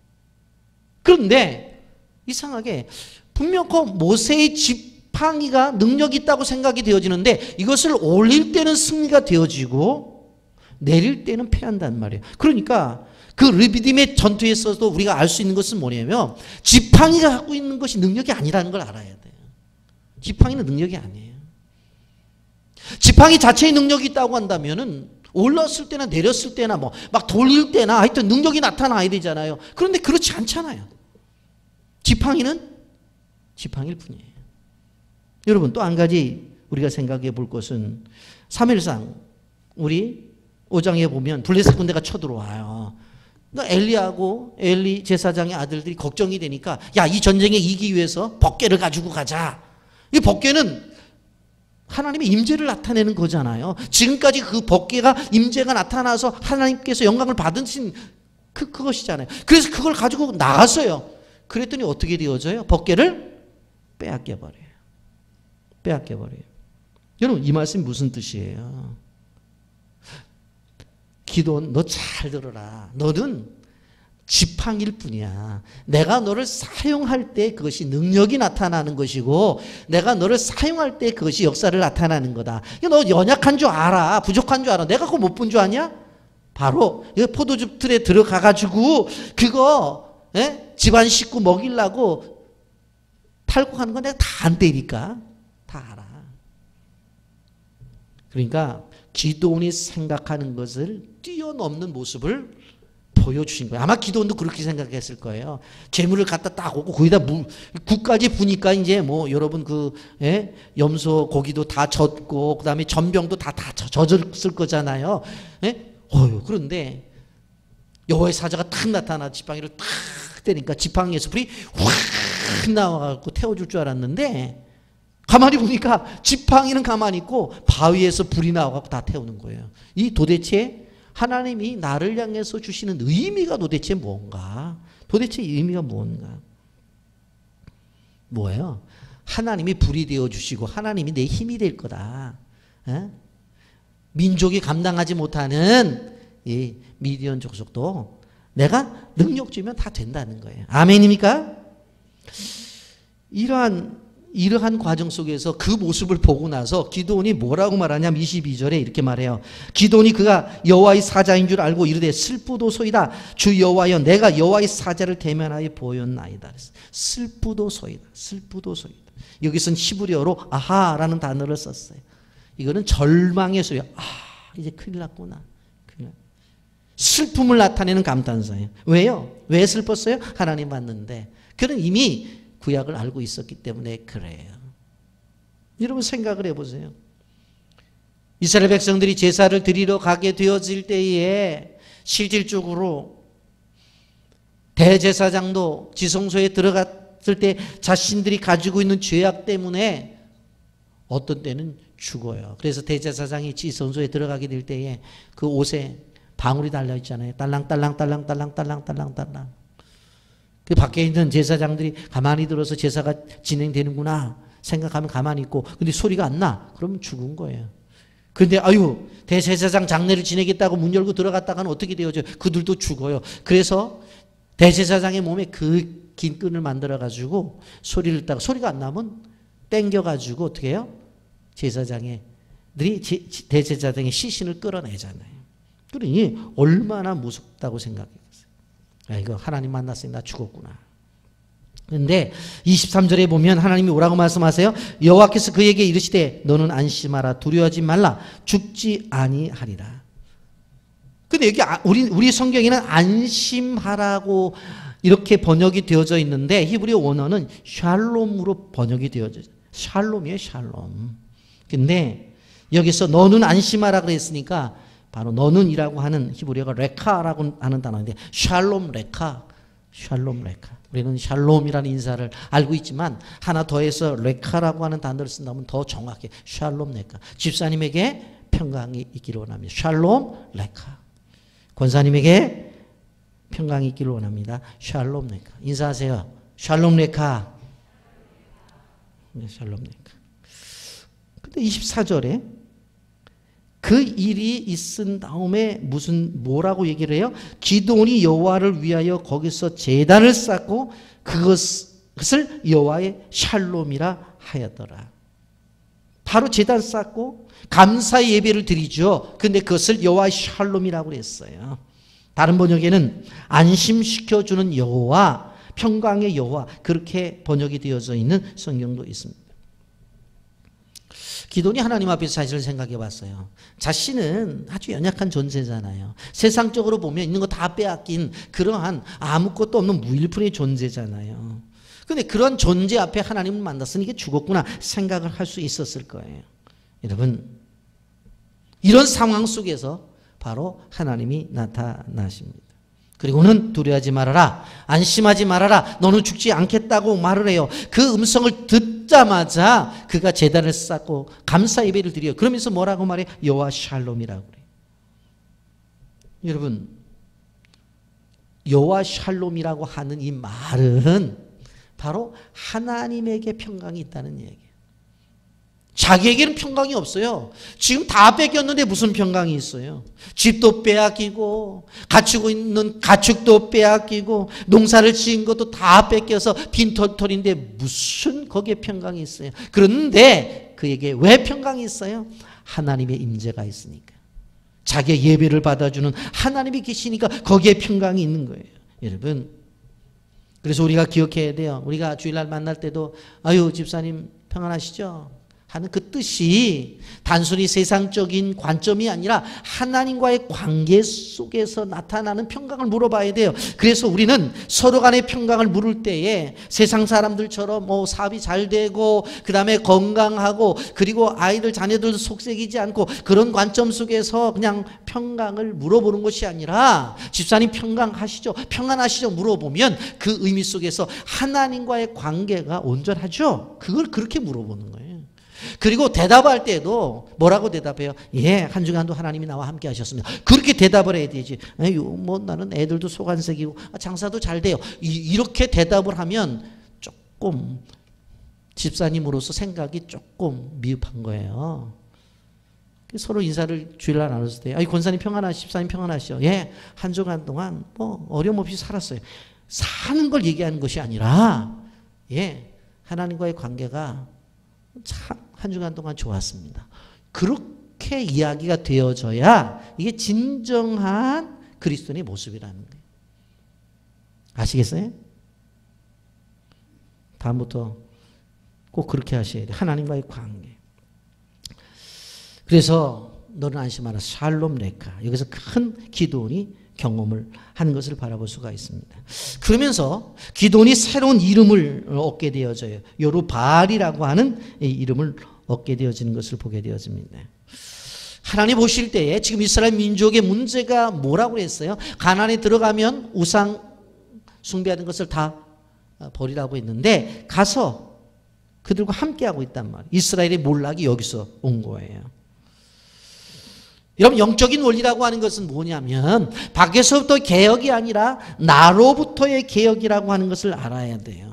그런데 이상하게 분명 그 모세의 지팡이가 능력이 있다고 생각이 되어지는데 이것을 올릴 때는 승리가 되어지고 내릴 때는 패한단 말이에요. 그러니까 그 르비딤의 전투에서도 우리가 알 수 있는 것은 뭐냐면 지팡이가 갖고 있는 것이 능력이 아니라는 걸 알아야 돼요. 지팡이는 능력이 아니에요. 지팡이 자체의 능력이 있다고 한다면은 올랐을 때나 내렸을 때나 뭐 막 돌릴 때나 하여튼 능력이 나타나야 되잖아요. 그런데 그렇지 않잖아요. 지팡이는 지팡이일 뿐이에요. 여러분 또 한 가지 우리가 생각해 볼 것은 3일상 우리 5장에 보면 블레셋 군대가 쳐들어와요. 그러니까 엘리하고 엘리 제사장의 아들들이 걱정이 되니까 야, 이 전쟁에 이기기 위해서 법궤를 가지고 가자. 이 법궤는 하나님의 임재를 나타내는 거잖아요. 지금까지 그 법궤가 임재가 나타나서 하나님께서 영광을 받으신 그것이잖아요. 그래서 그걸 가지고 나갔어요. 그랬더니 어떻게 되어져요? 법궤를 빼앗겨버려요. 빼앗겨버려요. 여러분 이 말씀이 무슨 뜻이에요? 기도는 너 잘 들어라. 너는 지팡이일 뿐이야. 내가 너를 사용할 때 그것이 능력이 나타나는 것이고 내가 너를 사용할 때 그것이 역사를 나타나는 거다. 너 연약한 줄 알아. 부족한 줄 알아. 내가 그거 못 본 줄 아냐? 바로 포도즙 틀에 들어가가지고 그거 집안 식구 먹이려고 팔고 가는 거 내가 다 안 되니까 다 알아. 그러니까 기도원이 생각하는 것을 뛰어넘는 모습을 보여주신 거예요. 아마 기도원도 그렇게 생각했을 거예요. 재물을 갖다 딱 오고 거기다 국까지 부니까 이제 뭐 여러분 염소 고기도 다 젖고 그다음에 전병도 다 젖었을 거잖아요. 그런데 여호와의 사자가 탁 나타나 지팡이를 탁 때리니까 지팡이에서 불이 확 나와갖고 태워줄 줄 알았는데 가만히 보니까 지팡이는 가만히 있고 바위에서 불이 나와갖고 다 태우는 거예요. 이 도대체 하나님이 나를 향해서 주시는 의미가 도대체 뭔가? 도대체 의미가 뭔가? 뭐예요? 하나님이 불이 되어주시고 하나님이 내 힘이 될 거다. 민족이 감당하지 못하는 이 미디안 족속도 내가 능력 주면 다 된다는 거예요. 아멘입니까? 이러한 과정 속에서 그 모습을 보고 나서 기드온이 뭐라고 말하냐면 22절에 이렇게 말해요. 기드온이 그가 여호와의 사자인 줄 알고 이르되 슬프도소이다. 주 여호와여 내가 여호와의 사자를 대면하여 보였나이다. 슬프도소이다. 슬프도소이다. 여기서는 히브리어로 아하라는 단어를 썼어요. 이거는 절망의 소리야. 이제 큰일 났구나. 슬픔을 나타내는 감탄사예요. 왜요? 왜 슬펐어요? 하나님 봤는데. 그는 이미 구약을 알고 있었기 때문에 그래요. 여러분 생각을 해보세요. 이스라엘 백성들이 제사를 드리러 가게 되어질 때에 실질적으로 대제사장도 지성소에 들어갔을 때 자신들이 가지고 있는 죄악 때문에 어떤 때는 죽어요. 그래서 대제사장이 지성소에 들어가게 될 때에 그 옷에 방울이 달려 있잖아요. 딸랑딸랑딸랑딸랑딸랑딸랑딸랑. 그 밖에 있는 제사장들이 가만히 들어서 제사가 진행되는구나 생각하면 가만히 있고, 근데 소리가 안 나. 그러면 죽은 거예요. 근데 아유, 대제사장 장례를 지내겠다고 문 열고 들어갔다가는 어떻게 되어져요? 그들도 죽어요. 그래서 대제사장의 몸에 그 긴 끈을 만들어 가지고 소리를 듣다가 소리가 안 나면 땡겨 가지고 어떻게 해요? 제사장들이 대제사장의 시신을 끌어내잖아요. 그러니 얼마나 무섭다고 생각했어요. 야, 이거 하나님 만났으니 나 죽었구나. 그런데 23절에 보면 하나님이 뭐라고 말씀하세요? 여호와께서 그에게 이르시되 너는 안심하라, 두려워하지 말라, 죽지 아니하리라. 근데 여기 우리 성경에는 안심하라고 이렇게 번역이 되어져 있는데 히브리어 원어는 샬롬으로 번역이 되어져 있어요. 샬롬이에요, 샬롬. 근데 여기서 너는 안심하라 그랬으니까 바로 너는이라고 하는 히브리어가 레카라고 하는 단어인데 샬롬 레카, 샬롬 레카. 우리는 샬롬이라는 인사를 알고 있지만 하나 더해서 레카라고 하는 단어를 쓴다면 더 정확해. 샬롬 레카. 집사님에게 평강이 있기를 원합니다. 샬롬 레카. 권사님에게 평강이 있기를 원합니다. 샬롬 레카. 인사하세요. 샬롬 레카. 네, 샬롬 레카. 근데 24절에 그 일이 있은 다음에 뭐라고 얘기를 해요? 기드온이 여호와를 위하여 거기서 제단을 쌓고 그것을 여호와의 샬롬이라 하였더라. 바로 제단 쌓고 감사의 예배를 드리죠. 근데 그것을 여호와의 샬롬이라고 그랬어요. 다른 번역에는 안심시켜주는 여호와, 평강의 여호와, 그렇게 번역이 되어져 있는 성경도 있습니다. 기돈이 하나님 앞에서 사실을 생각해 봤어요. 자신은 아주 연약한 존재잖아요. 세상적으로 보면 있는 거 다 빼앗긴 그러한 아무것도 없는 무일푼의 존재잖아요. 그런데 그런 존재 앞에 하나님을 만났으니 이게 죽었구나 생각을 할 수 있었을 거예요. 여러분, 이런 상황 속에서 바로 하나님이 나타나십니다. 그리고는 두려워하지 말아라, 안심하지 말아라, 너는 죽지 않겠다고 말을 해요. 그 음성을 듣자마자 그가 제단을 쌓고 감사 예배를 드려요. 그러면서 뭐라고 말해요? 여호와 샬롬이라고 그래요. 여러분, 여호와 샬롬이라고 하는 이 말은 바로 하나님에게 평강이 있다는 얘기예요. 자기에게는 평강이 없어요. 지금 다 뺏겼는데 무슨 평강이 있어요? 집도 빼앗기고 갖추고 있는 가축도 빼앗기고 농사를 지은 것도 다 뺏겨서 빈털털인데 무슨 거기에 평강이 있어요? 그런데 그에게 왜 평강이 있어요? 하나님의 임재가 있으니까. 자기의 예배를 받아주는 하나님이 계시니까 거기에 평강이 있는 거예요. 여러분, 그래서 우리가 기억해야 돼요. 우리가 주일날 만날 때도 아유 집사님 평안하시죠? 하는 그 뜻이 단순히 세상적인 관점이 아니라 하나님과의 관계 속에서 나타나는 평강을 물어봐야 돼요. 그래서 우리는 서로 간의 평강을 물을 때에 세상 사람들처럼 뭐 사업이 잘 되고 그 다음에 건강하고 그리고 아이들 자녀들도 속색이지 않고 그런 관점 속에서 그냥 평강을 물어보는 것이 아니라 집사님 평강하시죠? 평안하시죠? 물어보면 그 의미 속에서 하나님과의 관계가 온전하죠? 그걸 그렇게 물어보는 거예요. 그리고 대답할 때도 뭐라고 대답해요? 예, 한 주간도 하나님이 나와 함께 하셨습니다. 그렇게 대답을 해야 되지. 뭐 나는 애들도 소관색이고 장사도 잘 돼요. 이렇게 대답을 하면 조금 집사님으로서 생각이 조금 미흡한 거예요. 서로 인사를 주일날 나눴을 때 권사님 평안하시죠? 집사님 평안하시죠? 예, 한 주간 동안 뭐 어려움 없이 살았어요. 사는 걸 얘기하는 것이 아니라 예, 하나님과의 관계가 참 한 주간 동안 좋았습니다. 그렇게 이야기가 되어져야 이게 진정한 그리스도인의 모습이라는 거예요. 아시겠어요? 다음부터 꼭 그렇게 하셔야 돼요. 하나님과의 관계. 그래서 너는 안심하라. 샬롬 레카. 여기서 큰 기도원이 경험을 하는 것을 바라볼 수가 있습니다. 그러면서 기도원이 새로운 이름을 얻게 되어져요. 요르바알이라고 하는 이름을 얻게 되어지는 것을 보게 되어집니다. 하나님 보실 때에 지금 이스라엘 민족의 문제가 뭐라고 했어요? 가나안에 들어가면 우상 숭배하는 것을 다 버리라고 했는데 가서 그들과 함께하고 있단 말이에요. 이스라엘의 몰락이 여기서 온 거예요. 여러분, 영적인 원리라고 하는 것은 뭐냐면 밖에서부터 개혁이 아니라 나로부터의 개혁이라고 하는 것을 알아야 돼요.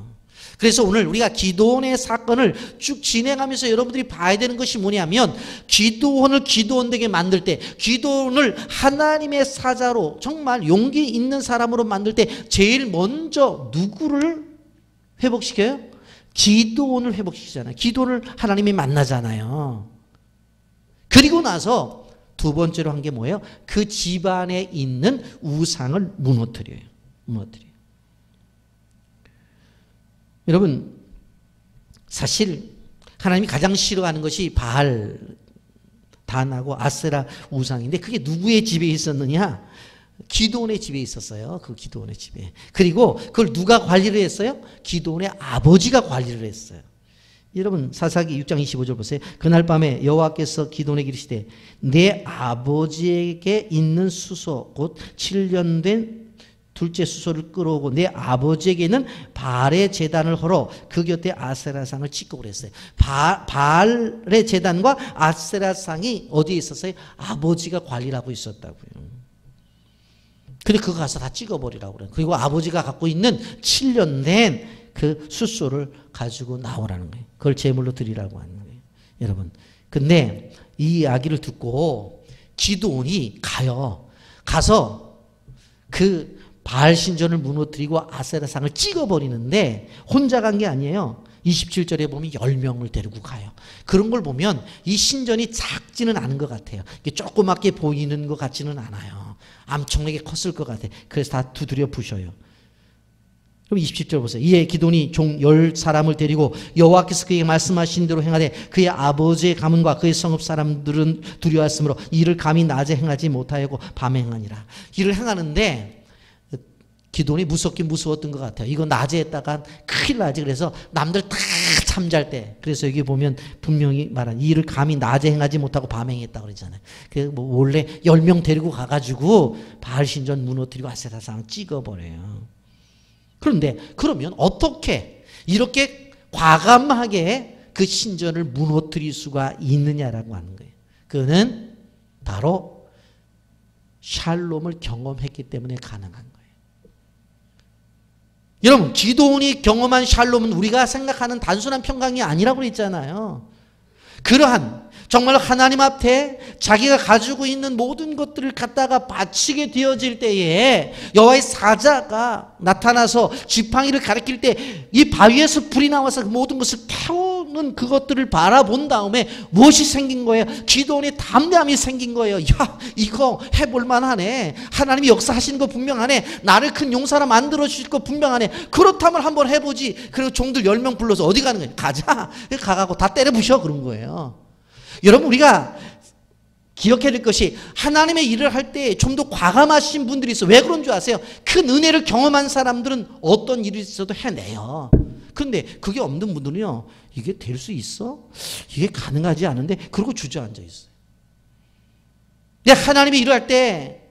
그래서 오늘 우리가 기도원의 사건을 쭉 진행하면서 여러분들이 봐야 되는 것이 뭐냐면, 기도원을 기도원되게 만들 때, 기도원을 하나님의 사자로 정말 용기 있는 사람으로 만들 때 제일 먼저 누구를 회복시켜요? 기도원을 회복시키잖아요. 기도를 하나님이 만나잖아요. 그리고 나서 두 번째로 한 게 뭐예요? 그 집안에 있는 우상을 무너뜨려요. 여러분, 사실 하나님이 가장 싫어하는 것이 바알, 단하고 아세라 우상인데, 그게 누구의 집에 있었느냐? 기도원의 집에 있었어요. 그 기도원의 집에. 그리고 그걸 누가 관리를 했어요? 기도원의 아버지가 관리를 했어요. 여러분, 사사기 6장 25절 보세요. 그날 밤에 여호와께서 기도원에게 이르시되 내 아버지에게 있는 수소 곧 7년 된 둘째 수소를 끌어오고 내 아버지에게는 바알의 제단을 헐어 그 곁에 아세라상을 찍고 그랬어요. 바알의 제단과 아세라상이 어디에 있었어요? 아버지가 관리를 하고 있었다고요. 근데 그거 가서 다 찍어버리라고 그래요. 그리고 아버지가 갖고 있는 7년 된 그 수소를 가지고 나오라는 거예요. 그걸 제물로 드리라고 하는 거예요. 여러분, 근데 이 이야기를 듣고 기드온이 가서 그 바알 신전을 무너뜨리고 아세라상을 찍어버리는데 혼자 간 게 아니에요. 27절에 보면 10명을 데리고 가요. 그런 걸 보면 이 신전이 작지는 않은 것 같아요. 이게 조그맣게 보이는 것 같지는 않아요. 엄청나게 컸을 것 같아요. 그래서 다 두드려 부셔요. 그럼 27절 보세요. 이에 기돈이 종 10사람을 데리고 여호와께서 그에게 말씀하신 대로 행하되 그의 아버지의 가문과 그의 성읍 사람들은 두려워했으므로 이를 감히 낮에 행하지 못하였고 밤에 행하니라. 이를 행하는데 기돈이 무섭긴 무서웠던 것 같아요. 이거 낮에 했다가 큰일 나지. 그래서 남들 다 잠잘 때. 그래서 여기 보면 분명히 말한 이를 감히 낮에 행하지 못하고 밤에 행했다고 그러잖아요. 그 뭐 원래 10명 데리고 가가지고 바알 신전 무너뜨리고 아세라상 찍어버려요. 그런데 그러면 어떻게 이렇게 과감하게 그 신전을 무너뜨릴 수가 있느냐라고 하는 거예요. 그는 바로 샬롬을 경험했기 때문에 가능한 거예요. 여러분, 기드온이 경험한 샬롬은 우리가 생각하는 단순한 평강이 아니라고 그랬잖아요. 그러한 정말 하나님 앞에 자기가 가지고 있는 모든 것들을 갖다가 바치게 되어질 때에 여호와의 사자가 나타나서 지팡이를 가리킬 때 이 바위에서 불이 나와서 모든 것을 태우는 그것들을 바라본 다음에 무엇이 생긴 거예요? 기드온의 담대함이 생긴 거예요. 야, 이거 해볼 만하네. 하나님이 역사하시는 거 분명하네. 나를 큰 용사로 만들어 주실 거 분명하네. 그렇다면 한번 해보지. 그리고 종들 10명 불러서 어디 가는 거예요? 가자. 가가고 다 때려 부셔. 그런 거예요. 여러분, 우리가 기억해야 될 것이 하나님의 일을 할 때 좀 더 과감하신 분들이 있어요. 왜 그런 줄 아세요? 큰 은혜를 경험한 사람들은 어떤 일이 있어도 해내요. 그런데 그게 없는 분들은요, 이게 될 수 있어? 이게 가능하지 않은데 그러고 주저앉아 있어요. 하나님의 일을 할 때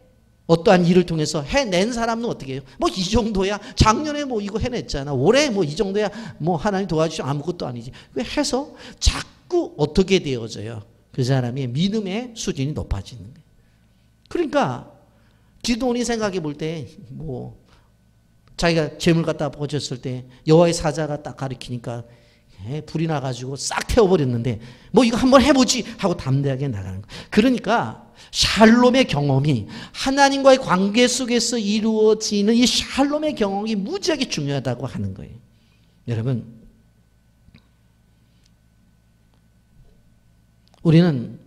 어떠한 일을 통해서 해낸 사람은 어떻게 해요? 뭐 이 정도야. 작년에 뭐 이거 해냈잖아. 올해 뭐 이 정도야. 뭐 하나님 도와주시면 아무것도 아니지. 왜 해서 자꾸 어떻게 되어져요? 그 사람의 믿음의 수준이 높아지는 거예요. 그러니까 기드온이 생각해 볼 때 뭐 자기가 재물 갖다 보셨을 때 여호와의 사자가 딱 가리키니까 불이 나가지고 싹 태워버렸는데 뭐 이거 한번 해보지 하고 담대하게 나가는 거예요. 그러니까 샬롬의 경험이 하나님과의 관계 속에서 이루어지는 이 샬롬의 경험이 무지하게 중요하다고 하는 거예요. 여러분, 우리는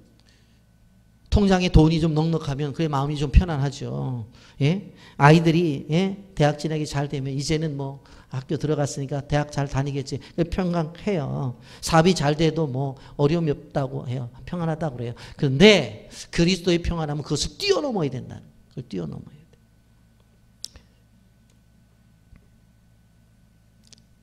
통장에 돈이 좀 넉넉하면 그의 마음이 좀 편안하죠. 예? 아이들이 대학 진학이 잘 되면 이제는 뭐 학교 들어갔으니까 대학 잘 다니겠지. 평안해요. 사업이 잘 돼도 뭐 어려움이 없다고 해요. 평안하다고 그래요. 그런데 그리스도의 평안함은 그것을 뛰어넘어야 된다는 거예요. 그걸 뛰어넘어야 돼요.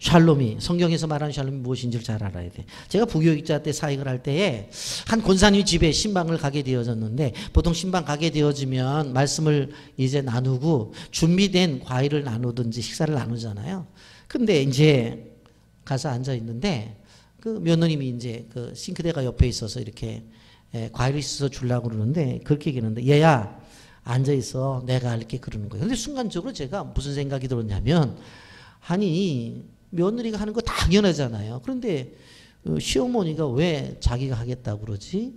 샬롬이, 성경에서 말하는 샬롬이 무엇인지를 잘 알아야 돼. 제가 부교육자 때 사역을 할 때에 한 권사님 집에 신방을 가게 되어졌는데, 보통 신방 가게 되어지면 말씀을 이제 나누고 준비된 과일을 나누든지 식사를 나누잖아요. 근데 이제 가서 앉아 있는데 그 며느님이 이제 그 싱크대가 옆에 있어서 이렇게 과일을 씻어 주려고 그러는데 그렇게 얘기하는데 얘야 앉아있어 내가 할게 그러는 거예요. 근데 순간적으로 제가 무슨 생각이 들었냐면 아니 며느리가 하는 거 당연하잖아요. 그런데 시어머니가 왜 자기가 하겠다고 그러지?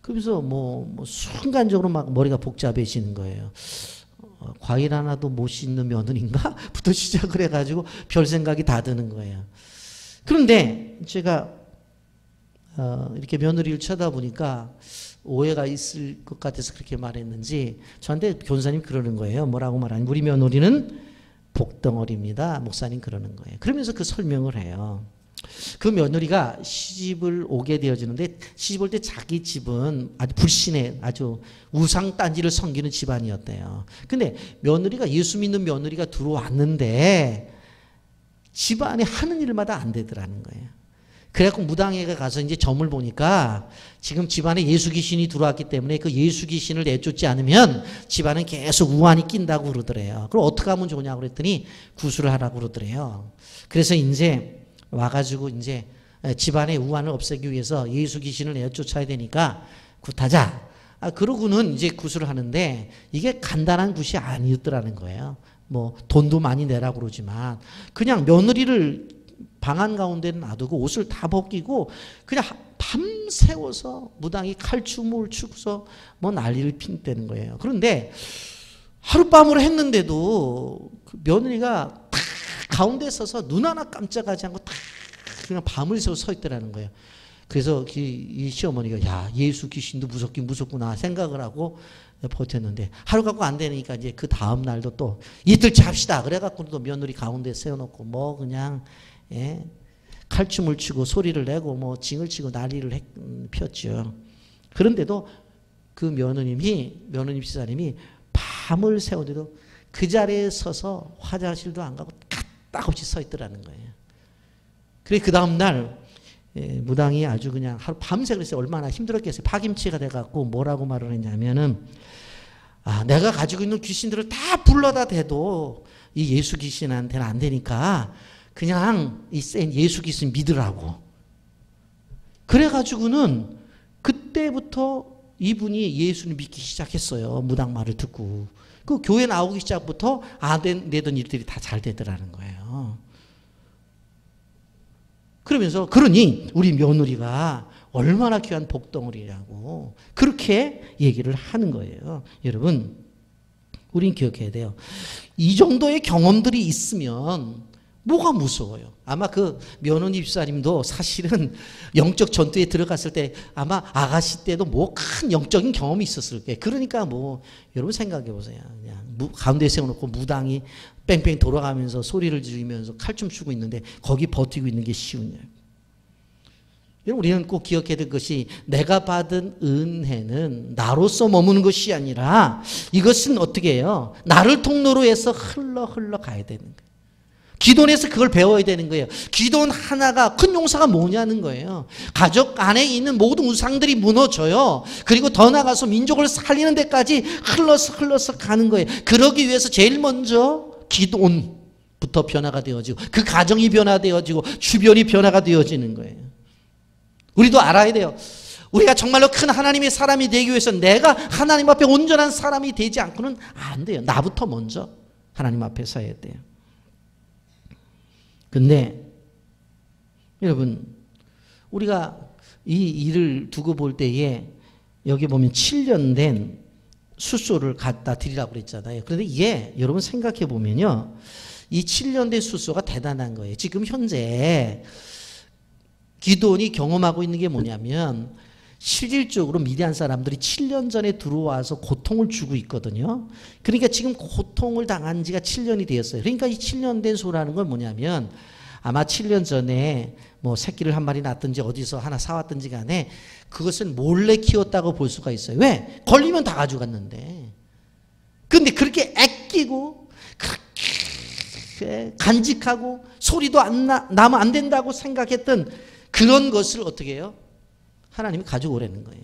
그러면서 뭐 순간적으로 막 머리가 복잡해지는 거예요. 과일 하나도 못 씻는 며느리인가? 부터 시작을 해가지고 별 생각이 다 드는 거예요. 그런데 제가 이렇게 며느리를 쳐다보니까 오해가 있을 것 같아서 그렇게 말했는지 저한테 교사님 그러는 거예요. 뭐라고 말하니? 우리 며느리는 복덩어리입니다. 목사님 그러는 거예요. 그러면서 그 설명을 해요. 그 며느리가 시집을 오게 되어지는데 시집 올 때 자기 집은 아주 불신의 아주 우상단지를 섬기는 집안이었대요. 근데 며느리가 예수 믿는 며느리가 들어왔는데 집안에 하는 일마다 안 되더라는 거예요. 그래갖고 무당회가 가서 이제 점을 보니까 지금 집안에 예수 귀신이 들어왔기 때문에 그 예수 귀신을 내쫓지 않으면 집안은 계속 우환이 낀다고 그러더래요. 그럼 어떻게 하면 좋냐고 그랬더니 구술을 하라고 그러더래요. 그래서 이제 와가지고 이제 집안의 우환을 없애기 위해서 예수 귀신을 내쫓아야 되니까 굿하자. 그러고는 이제 굿을 하는데 이게 간단한 굿이 아니었더라는 거예요. 뭐 돈도 많이 내라고 그러지만 그냥 며느리를 방 한가운데 놔두고 옷을 다 벗기고 그냥 밤새워서 무당이 칼춤을 추고서 뭐 난리를 핀다는 거예요. 그런데 하룻밤으로 했는데도 그 며느리가 딱 가운데 서서 눈 하나 깜짝하지 않고 딱 그냥 밤을 새워 서 있더라는 거예요. 그래서 이 시어머니가 야 예수 귀신도 무섭긴 무섭구나 생각을 하고 버텼는데 하루 갖고 안 되니까 이제 그 다음 날도 또 이틀째 합시다. 그래갖고 또 며느리 가운데 세워놓고 뭐 그냥 칼춤을 추고 소리를 내고 뭐 징을 치고 난리를 폈죠. 그런데도 그 며느님 집사님이 밤을 새우데도 그 자리에 서서 화장실도 안 가고 까딱없이 서 있더라는 거예요. 그래 그 다음 날 무당이 아주 그냥 하루 밤새 그랬어요. 얼마나 힘들었겠어요. 파김치가 돼갖고 뭐라고 말을 했냐면은 내가 가지고 있는 귀신들을 다 불러다 대도 이 예수 귀신한테는 안 되니까 그냥 이 센 예수 귀신 믿으라고. 그래가지고는 그때부터 이분이 예수를 믿기 시작했어요. 무당 말을 듣고. 그 교회 나오기 시작부터 안 되던 일들이 다 잘 되더라는 거예요. 그러면서 그러니 우리 며느리가 얼마나 귀한 복덩어리냐고 그렇게 얘기를 하는 거예요. 여러분 우린 기억해야 돼요. 이 정도의 경험들이 있으면 뭐가 무서워요? 아마 그 며느님 집사님도 사실은 영적 전투에 들어갔을 때 아마 아가씨 때도 뭐 큰 영적인 경험이 있었을 거예요. 그러니까 뭐 여러분 생각해 보세요. 그냥 가운데 세워놓고 무당이 뺑뺑 돌아가면서 소리를 지르면서 칼춤 추고 있는데 거기 버티고 있는 게 쉬우냐. 우리는 꼭 기억해야 될 것이 내가 받은 은혜는 나로서 머무는 것이 아니라 이것은 어떻게 해요? 나를 통로로 해서 흘러 가야 되는 거예요. 기도원에서 그걸 배워야 되는 거예요. 기도원 하나가 큰 용사가 뭐냐는 거예요. 가족 안에 있는 모든 우상들이 무너져요. 그리고 더 나가서 민족을 살리는 데까지 흘러서 가는 거예요. 그러기 위해서 제일 먼저 기도원부터 변화가 되어지고 그 가정이 변화되어지고 주변이 변화가 되어지는 거예요. 우리도 알아야 돼요. 우리가 정말로 큰 하나님의 사람이 되기 위해서 내가 하나님 앞에 온전한 사람이 되지 않고는 안 돼요. 나부터 먼저 하나님 앞에 서야 돼요. 근데 여러분 우리가 이 일을 두고 볼 때에 여기 보면 7년 된 숫소를 갖다 드리라고 그랬잖아요. 그런데 이게 여러분 생각해 보면요. 이 7년 된 숫소가 대단한 거예요. 지금 현재 기도원이 경험하고 있는 게 뭐냐면 실질적으로 미디안 사람들이 7년 전에 들어와서 고통을 주고 있거든요. 그러니까 지금 고통을 당한 지가 7년이 되었어요. 그러니까 이 7년 된 소라는 건 뭐냐면 아마 7년 전에 뭐 새끼를 한 마리 낳았든지 어디서 하나 사왔든지 간에 그것을 몰래 키웠다고 볼 수가 있어요. 왜? 걸리면 다 가져갔는데. 근데 그렇게 아끼고 그렇게 간직하고 소리도 나면 안 된다고 생각했던 그런 것을 어떻게 해요? 하나님이 가져오라는 거예요.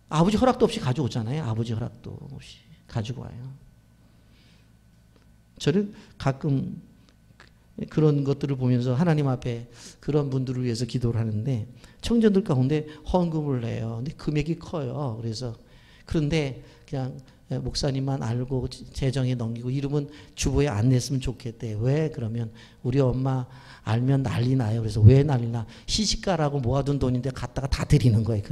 아버지 허락도 없이 가져오잖아요. 아버지 허락도 없이 가지고 와요. 저는 가끔 그런 것들을 보면서 하나님 앞에 그런 분들을 위해서 기도를 하는데 청년들 가운데 헌금을 내요. 근데 금액이 커요. 그런데 그냥 목사님만 알고 재정에 넘기고 이름은 주보에 안 냈으면 좋겠대. 왜? 그러면 우리 엄마 알면 난리 나요. 그래서 왜 난리 나? 시집가라고 모아둔 돈인데 갖다가 다 드리는 거예요.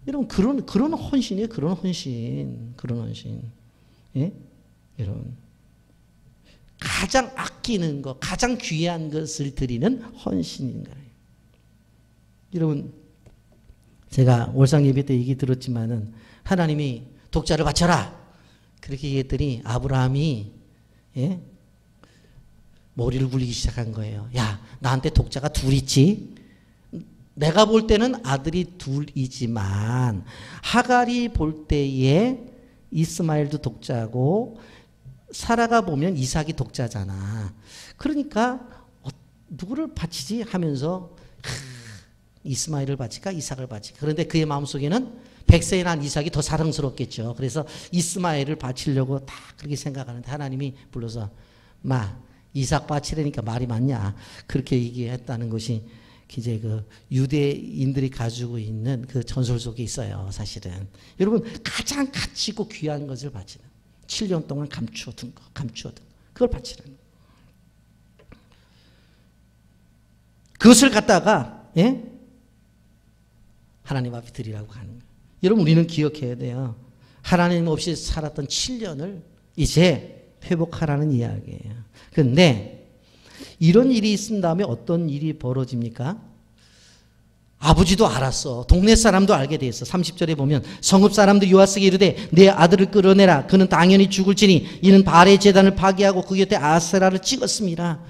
여러분 그런 헌신이에요. 그런 헌신. 예? 여러분 가장 아끼는 것, 가장 귀한 것을 드리는 헌신인 거예요. 여러분 제가 월상 예배 때 얘기 들었지만은 하나님이 독자를 바쳐라 그렇게 얘기했더니 아브라함이 머리를 굴리기 시작한 거예요. 야, 나한테 독자가 둘 있지? 내가 볼 때는 아들이 둘이지만 하갈이 볼 때에 이스마엘도 독자고 사라가 보면 이삭이 독자잖아. 그러니까 누구를 바치지 하면서 이스마엘을 바칠까 이삭을 바칠까. 그런데 그의 마음속에는 100세에 난 이삭이 더 사랑스럽겠죠. 그래서 이스마엘을 바치려고 다 그렇게 생각하는데 하나님이 불러서 이삭 바치려니까 말이 많냐 그렇게 얘기했다는 것이 이제 그 유대인들이 가지고 있는 그 전설 속에 있어요. 사실은 여러분 가장 가치 있고 귀한 것을 바치는 7년 동안 감추어둔 그걸 바치는 그것을 갖다가 하나님 앞에 드리라고 하는 거예요. 여러분 우리는 기억해야 돼요. 하나님 없이 살았던 7년을 이제 회복하라는 이야기예요. 그런데 이런 일이 있은 다음에 어떤 일이 벌어집니까? 아버지도 알았어. 동네 사람도 알게 돼 있어. 30절에 보면 성읍 사람도 요아스에게 이르되 내 아들을 끌어내라. 그는 당연히 죽을지니 이는 바알의 제단을 파괴하고 그 곁에 아세라를 찍었습니다.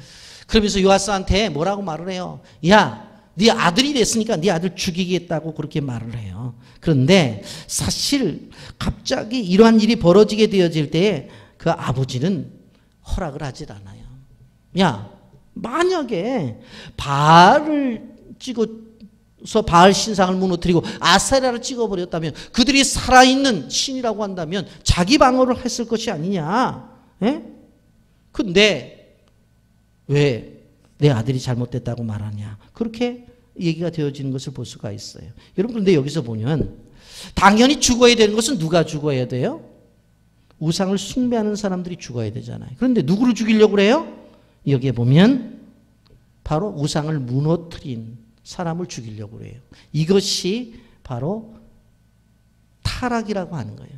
그러면서 요아스한테 뭐라고 말을 해요? 야, 네 아들이 됐으니까 네 아들 죽이겠다고 그렇게 말을 해요. 그런데 사실 갑자기 이러한 일이 벌어지게 되어질 때 그 아버지는 허락을 하질 않아요. 야, 만약에 바알을 찍어서 바알 신상을 무너뜨리고 아세라를 찍어버렸다면 그들이 살아있는 신이라고 한다면 자기 방어를 했을 것이 아니냐. 근데 왜 내 아들이 잘못됐다고 말하냐. 그렇게 얘기가 되어지는 것을 볼 수가 있어요. 여러분 그런데 여기서 보면 당연히 죽어야 되는 것은 누가 죽어야 돼요? 우상을 숭배하는 사람들이 죽어야 되잖아요. 그런데 누구를 죽이려고 그래요? 여기에 보면 바로 우상을 무너뜨린 사람을 죽이려고 그래요. 이것이 바로 타락이라고 하는 거예요.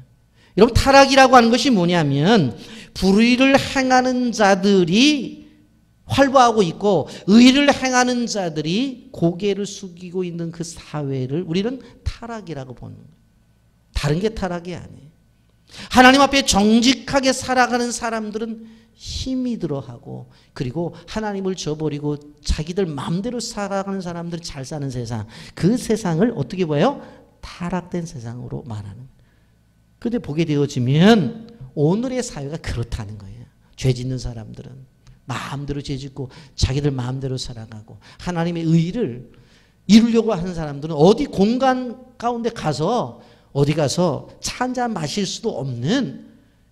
여러분 타락이라고 하는 것이 뭐냐면 불의를 행하는 자들이 활보하고 있고 의를 행하는 자들이 고개를 숙이고 있는 그 사회를 우리는 타락이라고 보는 거예요. 다른 게 타락이 아니에요. 하나님 앞에 정직하게 살아가는 사람들은 힘이 들어하고 그리고 하나님을 저버리고 자기들 마음대로 살아가는 사람들이 잘 사는 세상, 그 세상을 어떻게 봐요? 타락된 세상으로 말하는. 그런데 보게 되어지면 오늘의 사회가 그렇다는 거예요. 죄 짓는 사람들은 마음대로 죄 짓고 자기들 마음대로 살아가고 하나님의 의를 이루려고 하는 사람들은 어디 공간 가운데 가서 어디 가서 차 한잔 마실 수도 없는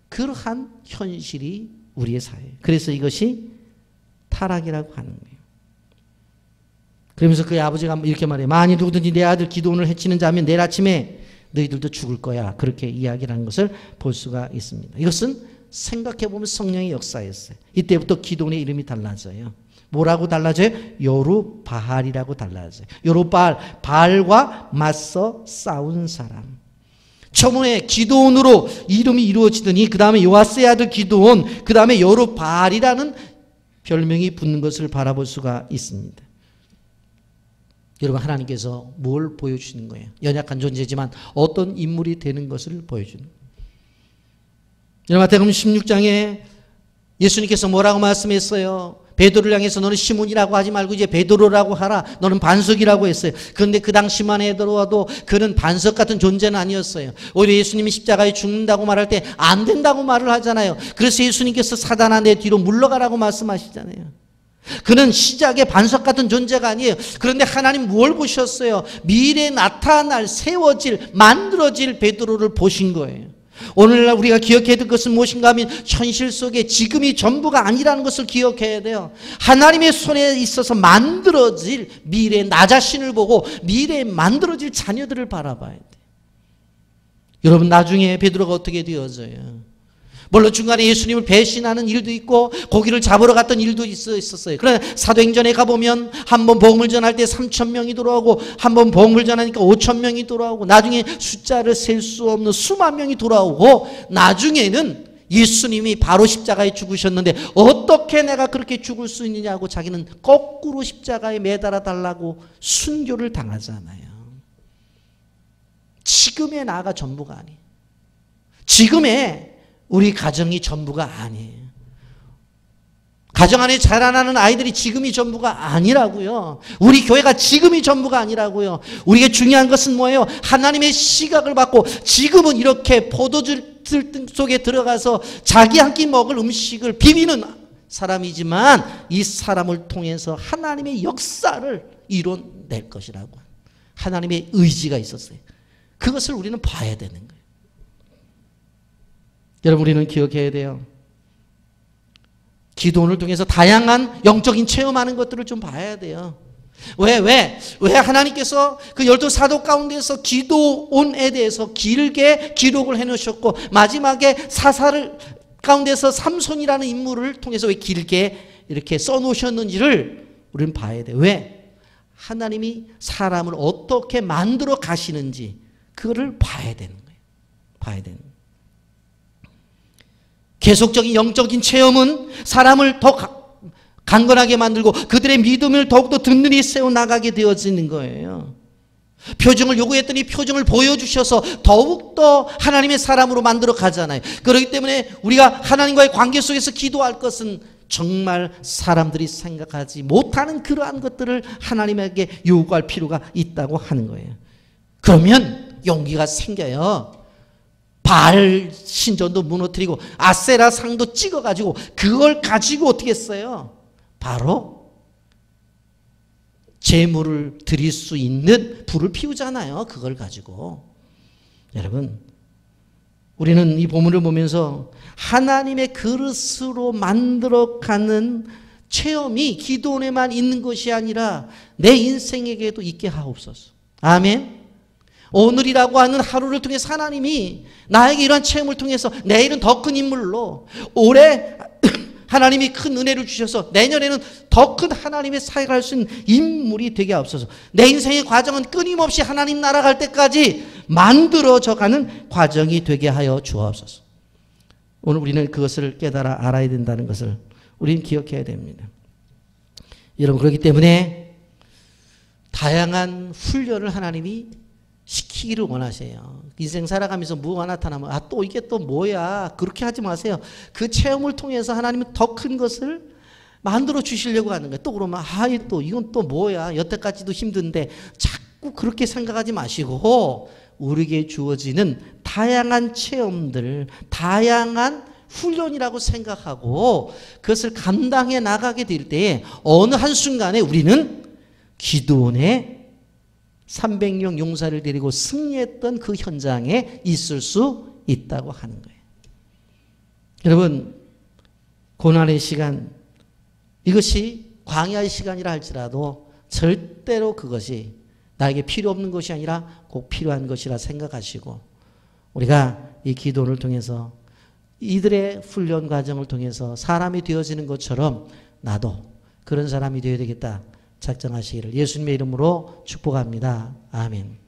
그러한 현실이 우리의 사회예요. 그래서 이것이 타락이라고 하는 거예요. 그러면서 그의 아버지가 이렇게 말해요. 만일 누구든지 내 아들 기드온을 해치는 자면 내일 아침에 너희들도 죽을 거야. 그렇게 이야기하는 것을 볼 수가 있습니다. 이것은 생각해보면 성령의 역사였어요. 이때부터 기드온의 이름이 달라져요. 뭐라고 달라져요? 여룻바알이라고 달라져요. 여룻바알, 바알과 맞서 싸운 사람. 처음에 기드온으로 이름이 이루어지더니 그 다음에 요아스의 아들 기드온, 그 다음에 여룻바알이라는 별명이 붙는 것을 바라볼 수가 있습니다. 여러분 하나님께서 뭘 보여주시는 거예요? 연약한 존재지만 어떤 인물이 되는 것을 보여주는 거예요. 여러분 마태복음 16장에 예수님께서 뭐라고 말씀했어요? 베드로를 향해서 너는 시몬이라고 하지 말고 이제 베드로라고 하라. 너는 반석이라고 했어요. 그런데 그 당시만 해도 그는 반석 같은 존재는 아니었어요. 오히려 예수님이 십자가에 죽는다고 말할 때 안 된다고 말을 하잖아요. 그래서 예수님께서 사단아 내 뒤로 물러가라고 말씀하시잖아요. 그는 시작의 반석 같은 존재가 아니에요. 그런데 하나님 뭘 보셨어요? 미래에 나타날, 세워질, 만들어질 베드로를 보신 거예요. 오늘날 우리가 기억해야 될 것은 무엇인가 하면 현실 속에 지금이 전부가 아니라는 것을 기억해야 돼요. 하나님의 손에 있어서 만들어질 미래, 나 자신을 보고 미래에 만들어질 자녀들을 바라봐야 돼요. 여러분, 나중에 베드로가 어떻게 되어져요? 물론 중간에 예수님을 배신하는 일도 있고 고기를 잡으러 갔던 일도 있었어요. 그러나 사도행전에 가보면 한번 복음을 전할 때 3,000명이 돌아오고 한번 복음을 전하니까 5,000명이 돌아오고 나중에 숫자를 셀 수 없는 수만 명이 돌아오고 나중에는 예수님이 바로 십자가에 죽으셨는데 어떻게 내가 그렇게 죽을 수 있느냐고 자기는 거꾸로 십자가에 매달아 달라고 순교를 당하잖아요. 지금의 나가 전부가 아니에요. 지금의 우리 가정이 전부가 아니에요. 가정 안에 자라나는 아이들이 지금이 전부가 아니라고요. 우리 교회가 지금이 전부가 아니라고요. 우리에게 중요한 것은 뭐예요? 하나님의 시각을 받고 지금은 이렇게 포도주 속에 들어가서 자기 한 끼 먹을 음식을 비비는 사람이지만 이 사람을 통해서 하나님의 역사를 이뤄낼 것이라고. 하나님의 의지가 있었어요. 그것을 우리는 봐야 되는 거예요. 여러분, 우리는 기억해야 돼요. 기도원을 통해서 다양한 영적인 체험하는 것들을 좀 봐야 돼요. 왜 하나님께서 그 12사도 가운데서 기도원에 대해서 길게 기록을 해놓으셨고 마지막에 사사를 가운데서 삼손이라는 인물을 통해서 왜 길게 이렇게 써놓으셨는지를 우리는 봐야 돼요. 왜? 하나님이 사람을 어떻게 만들어 가시는지 그거를 봐야 되는 거예요. 봐야 되는 거예요. 계속적인 영적인 체험은 사람을 더 강건하게 만들고 그들의 믿음을 더욱더 든든히 세워나가게 되어지는 거예요. 표정을 요구했더니 표정을 보여주셔서 더욱더 하나님의 사람으로 만들어 가잖아요. 그렇기 때문에 우리가 하나님과의 관계 속에서 기도할 것은 정말 사람들이 생각하지 못하는 그러한 것들을 하나님에게 요구할 필요가 있다고 하는 거예요. 그러면 용기가 생겨요. 바알 신전도 무너뜨리고 아세라 상도 찍어가지고 그걸 가지고 어떻게 했어요? 바로 제물을 드릴 수 있는 불을 피우잖아요. 그걸 가지고. 여러분, 우리는 이 본문을 보면서 하나님의 그릇으로 만들어가는 체험이 기도원에만 있는 것이 아니라 내 인생에게도 있게 하옵소서. 아멘. 오늘이라고 하는 하루를 통해서 하나님이 나에게 이러한 체험을 통해서 내일은 더 큰 인물로, 올해 하나님이 큰 은혜를 주셔서 내년에는 더 큰 하나님의 사역을 할 수 있는 인물이 되게 하옵소서. 내 인생의 과정은 끊임없이 하나님 나라 갈 때까지 만들어져가는 과정이 되게 하여 주옵소서. 오늘 우리는 그것을 깨달아 알아야 된다는 것을 우리는 기억해야 됩니다. 여러분, 그렇기 때문에 다양한 훈련을 하나님이 시키기를 원하세요. 인생 살아가면서 뭐가 나타나면 또 이게 또 뭐야, 그렇게 하지 마세요. 그 체험을 통해서 하나님은 더 큰 것을 만들어 주시려고 하는 거예요. 또 그러면 또 이건 또 뭐야, 여태까지도 힘든데, 자꾸 그렇게 생각하지 마시고 우리에게 주어지는 다양한 체험들, 다양한 훈련이라고 생각하고 그것을 감당해 나가게 될 때에 어느 한순간에 우리는 기도원의 300명 용사를 데리고 승리했던 그 현장에 있을 수 있다고 하는 거예요. 여러분, 고난의 시간, 이것이 광야의 시간이라 할지라도 절대로 그것이 나에게 필요 없는 것이 아니라 꼭 필요한 것이라 생각하시고, 우리가 이 기도를 통해서 이들의 훈련 과정을 통해서 사람이 되어지는 것처럼 나도 그런 사람이 되어야 되겠다 작정하시기를 예수님의 이름으로 축복합니다. 아멘.